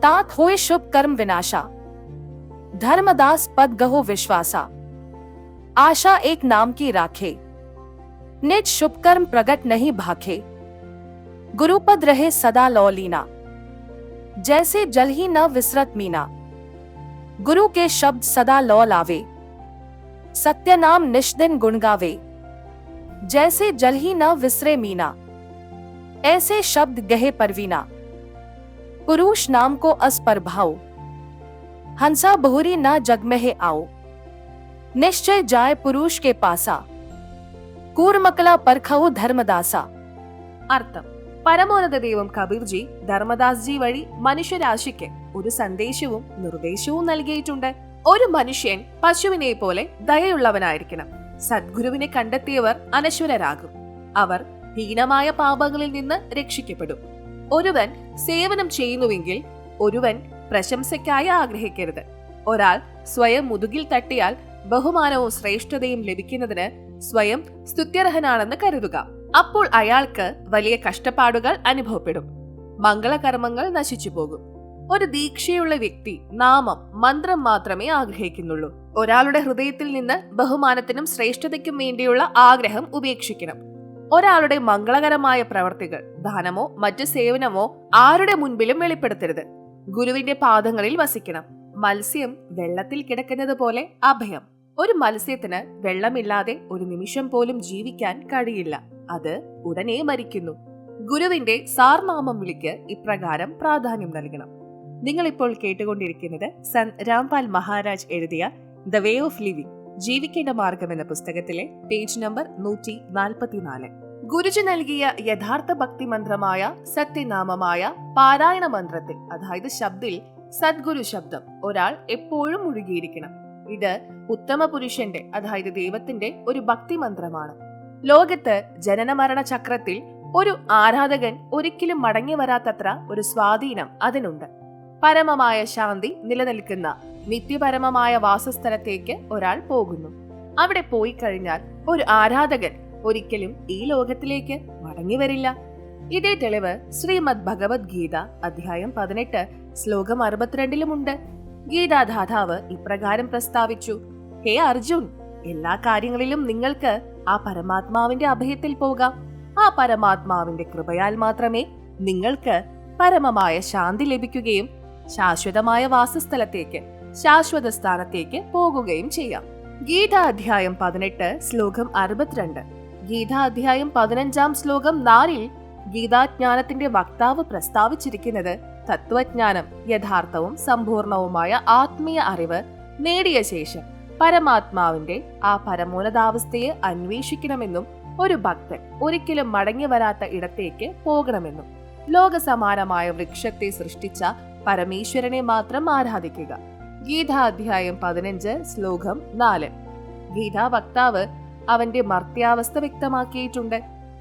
तात होए शुभ कर्म विनाशा, धर्मदास पद गहो विश्वासा, आशा एक नाम की राखे, निज शुभ कर्म प्रगट नहीं भाखे, गुरुपद रहे सदा लौलीना, जैसे जल ही न विसरत मीना, गुरु के शब्द सदा लौ लावे, सत्य नाम निष्दिन गुण गावे, जैसे जल ही न विसरे मीना, ऐसे शब्द गहे परवीना, पुरुष नाम को अस पर भाओ, हंसा बहुरी न जग में है आओ, निश्चय जाए पुरुष के पासा, കൂർമക്കള പർഖവു ധർമ്മദാസ.
അർത്ഥം: പരമോന്നത ദൈവം കബീർജി ധർമ്മദാസ്ജി വഴി മനുഷ്യരാശിക്ക് ഒരു സന്ദേശവും നിർദ്ദേശവും നൽകിയിട്ടുണ്ട്. ഒരു മനുഷ്യൻ പശുവിനെ പോലെ ദയയുള്ളവനായിരിക്കണം. സദ്ഗുരുവിനെ കണ്ടെത്തിയവർ അനശ്വരരാകും. അവർ ഹീനമായ പാപങ്ങളിൽ നിന്ന് രക്ഷിക്കപ്പെടും. ഒരുവൻ സേവനം ചെയ്യുന്നുവെങ്കിൽ ഒരുവൻ പ്രശംസയ്ക്കായി ആഗ്രഹിക്കരുത്. ഒരാൾ സ്വയം മുതുകിൽ തട്ടിയാൽ ബഹുമാനവും ശ്രേഷ്ഠതയും ലഭിക്കുന്നതിന് സ്വയം സ്തുത്യർഹനാണെന്ന് കരുതുക. അപ്പോൾ അയാൾക്ക് വലിയ കഷ്ടപ്പാടുകൾ അനുഭവപ്പെടും. മംഗളകർമ്മങ്ങൾ നശിച്ചു പോകും. ഒരു ദീക്ഷയുള്ള വ്യക്തി നാമം, മന്ത്രം മാത്രമേ ആഗ്രഹിക്കുന്നുള്ളൂ. ഒരാളുടെ ഹൃദയത്തിൽ നിന്ന് ബഹുമാനത്തിനും ശ്രേഷ്ഠതയ്ക്കും വേണ്ടിയുള്ള ആഗ്രഹം ഉപേക്ഷിക്കണം. ഒരാളുടെ മംഗളകരമായ പ്രവർത്തികൾ, ദാനമോ മറ്റു സേവനമോ ആരുടെ മുൻപിലും വെളിപ്പെടുത്തരുത്. ഗുരുവിന്റെ പാദങ്ങളിൽ വസിക്കണം. മത്സ്യം വെള്ളത്തിൽ കിടക്കുന്നത് പോലെ അഭയം. ഒരു മത്സ്യത്തിന് വെള്ളമില്ലാതെ ഒരു നിമിഷം പോലും ജീവിക്കാൻ കഴിയില്ല. അത് ഉടനെ മരിക്കുന്നു. ഗുരുവിന്റെ സാർനാമം വിളിക്ക് ഇപ്രകാരം പ്രാധാന്യം നൽകണം. നിങ്ങളിപ്പോൾ കേട്ടുകൊണ്ടിരിക്കുന്നത് സന്ത് രാംപാൽ മഹാരാജ് എഴുതിയ ദ വേ ഓഫ് ലിവിംഗ്, ജീവിക്കേണ്ട മാർഗം എന്ന പുസ്തകത്തിലെ പേജ് നമ്പർ 144. ഗുരുജി നൽകിയ യഥാർത്ഥ ഭക്തി മന്ത്രമായ സത്യനാമമായ പാരായണ മന്ത്രത്തിൽ, അതായത് ശബ്ദിൽ സദ്ഗുരു ശബ്ദം ഒരാൾ എപ്പോഴും മുഴുകിയിരിക്കണം. ഇത് ഉത്തമ പുരുഷന്റെ, അതായത് ദൈവത്തിന്റെ ഒരു ഭക്തി മന്ത്രമാണ്. ലോകത്ത് ജനന മരണ ചക്രത്തിൽ ഒരു ആരാധകൻ ഒരിക്കലും മടങ്ങി വരാത്തത്ര ഒരു സ്വാധീനം അതിനുണ്ട്. പരമമായ ശാന്തി നിലനിൽക്കുന്ന നിത്യപരമമായ വാസസ്ഥലത്തേക്ക് ഒരാൾ പോകുന്നു. അവിടെ പോയി കഴിഞ്ഞാൽ ഒരു ആരാധകൻ ഒരിക്കലും ഈ ലോകത്തിലേക്ക് മടങ്ങി വരില്ല. ഇതേ തെളിവ് ശ്രീമദ് ഭഗവത്ഗീത അധ്യായം 18 ശ്ലോകം 62-ലുമുണ്ട്. ഗീതാധാതാവ് ഇപ്രകാരം പ്രസ്താവിച്ചു: ഹേ അർജുൻ, എല്ലാ കാര്യങ്ങളിലും നിങ്ങൾക്ക് ആ പരമാത്മാവിന്റെ അഭയത്തിൽ പോകാം. ആ പരമാത്മാവിന്റെ കൃപയാൽ മാത്രമേ നിങ്ങൾക്ക് പരമമായ ശാന്തി ലഭിക്കുകയും ശാശ്വതമായ വാസസ്ഥലത്തേക്ക്, ശാശ്വത സ്ഥാനത്തേക്ക് പോകുകയും ചെയ്യാം. ഗീത അധ്യായം 18 ശ്ലോകം 62. ഗീത അധ്യായം 15-ാം ശ്ലോകം 4-ൽ ഗീതാജ്ഞാനത്തിന്റെ വക്താവ് പ്രസ്താവിച്ചിരിക്കുന്നത് തത്വജ്ഞാനം, യഥാർത്ഥവും സമ്പൂർണവുമായ ആത്മീയ അറിവ് നേടിയ ശേഷം പരമാത്മാവിന്റെ ആ പരമോന്നതാവസ്ഥയെ അന്വേഷിക്കണമെന്നും ഒരു ഭക്തൻ ഒരിക്കലും മടങ്ങി വരാത്ത ഇടത്തേക്ക് പോകണമെന്നും ലോകസമാനമായ വൃക്ഷത്തെ സൃഷ്ടിച്ച പരമേശ്വരനെ മാത്രം ആരാധിക്കുക. ഗീത അധ്യായം 15 ശ്ലോകം 4. ഗീതാ വക്താവ് അവന്റെ മർത്യാവസ്ഥ വ്യക്തമാക്കിയിട്ടുണ്ട്.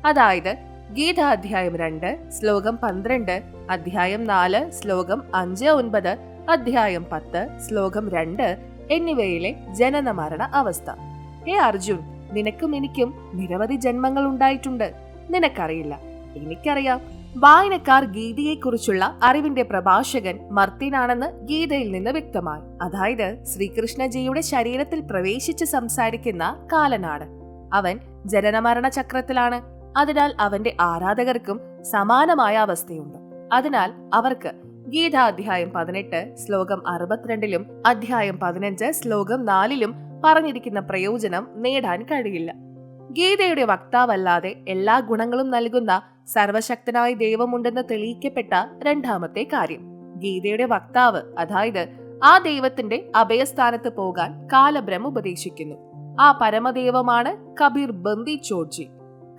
അതായത് ഗീത അധ്യായം 2 ശ്ലോകം 12, അധ്യായം 4 ശ്ലോകം 5-9, അധ്യായം 10 ശ്ലോകം 2 എന്നിവയിലെ ജനന മരണ അവസ്ഥ. ഹേ അർജുൻ, നിനക്കും എനിക്കും നിരവധി ജന്മങ്ങൾ ഉണ്ടായിട്ടുണ്ട്. നിനക്കറിയില്ല, എനിക്കറിയാം. വായനക്കാർ ഗീതയെക്കുറിച്ചുള്ള അറിവിന്റെ പ്രഭാഷകൻ മർത്യനാണെന്ന് ഗീതയിൽ നിന്ന് വ്യക്തമായി. അതായത് ശ്രീകൃഷ്ണജിയുടെ ശരീരത്തിൽ പ്രവേശിച്ച് സംസാരിക്കുന്ന കാലനാണ്. അവൻ ജനനമരണ ചക്രത്തിലാണ്. അതിനാൽ അവന്റെ ആരാധകർക്കും സമാനമായ അവസ്ഥയുണ്ട്. അതിനാൽ അവർക്ക് ഗീത അധ്യായം 18 ശ്ലോകം 62-ലും അധ്യായം 15 ശ്ലോകം 4-ലും പറഞ്ഞിരിക്കുന്ന പ്രയോജനം നേടാൻ കഴിയില്ല. ഗീതയുടെ വക്താവല്ലാതെ എല്ലാ ഗുണങ്ങളും നൽകുന്ന സർവശക്തനായ ദൈവമുണ്ടെന്ന് തെളിയിക്കപ്പെട്ട രണ്ടാമത്തെ കാര്യം, ഗീതയുടെ വക്താവ് അതായത് ആ ദൈവത്തിന്റെ അഭയസ്ഥാനത്ത് പോകാൻ കാലബ്രഹ്മ ഉപദേശിക്കുന്നു. ആ പരമദൈവമാണ് കബീർ ബന്ദി ചോട്ജി.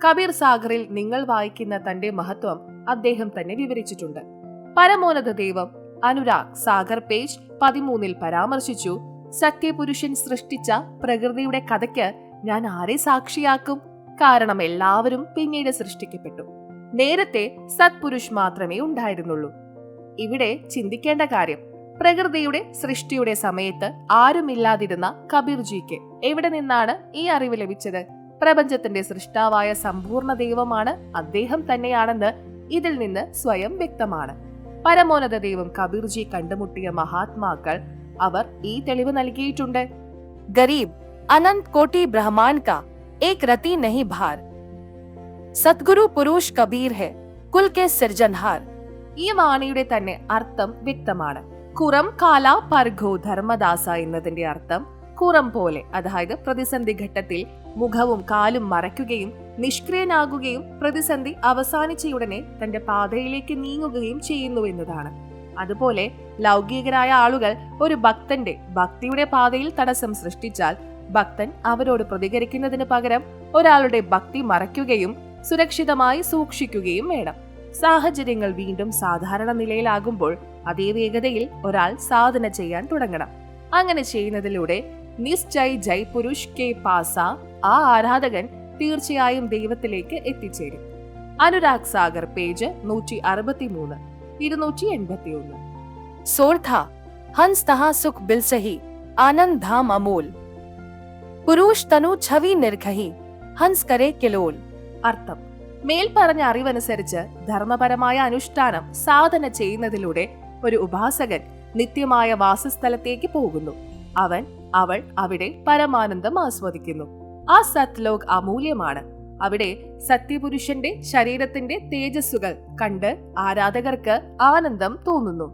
കബീർ സാഗറിൽ നിങ്ങൾ വായിക്കുന്ന തന്റെ മഹത്വം അദ്ദേഹം തന്നെ വിവരിച്ചിട്ടുണ്ട്. പരമോന്നത ദൈവം അനുരാഗ് സാഗർ പേജ് 13-ൽ പരാമർശിച്ചു: സത്യപുരുഷൻ സൃഷ്ടിച്ച പ്രകൃതിയുടെ കഥയ്ക്ക് ഞാൻ ആരെ സാക്ഷിയാക്കും? കാരണം എല്ലാവരും പിന്നീട് സൃഷ്ടിക്കപ്പെട്ടു. നേരത്തെ സത്പുരുഷ് മാത്രമേ ഉണ്ടായിരുന്നുള്ളൂ. ഇവിടെ ചിന്തിക്കേണ്ട കാര്യം, പ്രകൃതിയുടെ സൃഷ്ടിയുടെ സമയത്ത് ആരുമില്ലാതിരുന്ന കബീർജിക്ക് എവിടെ നിന്നാണ് ഈ അറിവ് ലഭിച്ചത്? പ്രപഞ്ചത്തിന്റെ സൃഷ്ടാവായ സമ്പൂർണ്ണ ദൈവമാണ് അദ്ദേഹം തന്നെയാണെന്ന് ഇതിൽ നിന്ന് സ്വയം വ്യക്തമാണ്. പരമോന്നത ദൈവം കബീർജി കണ്ടുമുട്ടിയ മഹാത്മാക്കൾ അവർ ഈ തെളിവ് നൽകിയിട്ടുണ്ട്.
ഗരീബ് अनंत कोटि ब्रह्मांड का एक रति नहीं भार, സദ്ഗുരു പുരുഷ് കബീർ ഹെ കുൽ കെ സിർജൻഹാർ.
ഈ വാണിയുടെ തന്നെ അർത്ഥം വ്യക്തമാണ്. കുറം കാല പർഘോ ധർമ്മദാസ എന്നതിന്റെ അർത്ഥം കുറം പോലെ, അതായത് പ്രതിസന്ധി ഘട്ടത്തിൽ മുഖവും കാലും മറയ്ക്കുകയും നിഷ്ക്രിയനാകുകയും പ്രതിസന്ധി അവസാനിച്ചയുടനെ തന്റെ പാതയിലേക്ക് നീങ്ങുകയും ചെയ്യുന്നു എന്നതാണ്. അതുപോലെ ലൗകികരായ ആളുകൾ ഒരു ഭക്തന്റെ ഭക്തിയുടെ പാതയിൽ തടസ്സം സൃഷ്ടിച്ചാൽ ഭക്തൻ അവരോട് പ്രതികരിക്കുന്നതിന് പകരം ഒരാളുടെ ഭക്തി മറയ്ക്കുകയും സുരക്ഷിതമായി സൂക്ഷിക്കുകയും വേണം. സാഹചര്യങ്ങൾ വീണ്ടും സാധാരണ നിലയിലാകുമ്പോൾ അതേ വേഗതയിൽ ഒരാൾ സാധന ചെയ്യാൻ തുടങ്ങണം. അങ്ങനെ ചെയ്യുന്നതിലൂടെ നിശ്ചയ് ജയ് പുരുഷ് കെ പാസ, ആ ആരാധകൻ തീർച്ചയായും ദൈവത്തിലേക്ക് എത്തിച്ചേരും. അനുരാഗ് സാഗർ പേജ് 163, 281.
सोर्थ हंस तहा सुख बिलसही आनंद धाम अमोल, पुरुष तनु छवि निर्खही हंस करे किलोल.
അർത്ഥം, മേൽപ്പറഞ്ഞ അറിവനുസരിച്ച് ധർമ്മപരമായ അനുഷ്ഠാനം സാധന ചെയ്യുന്നതിലൂടെ ഒരു ഉപാസകൻ നിത്യമായ വാസസ്ഥലത്തേക്ക് പോകുന്നു. അവൻ അവൾ അവിടെ പരമാനന്ദം ആസ്വദിക്കുന്നു. ആ സത്ലോക് അമൂല്യമാണ്. അവിടെ സത്യപുരുഷന്റെ ശരീരത്തിന്റെ തേജസ്സുകൾ കണ്ട് ആരാധകർക്ക് ആനന്ദം തോന്നുന്നു.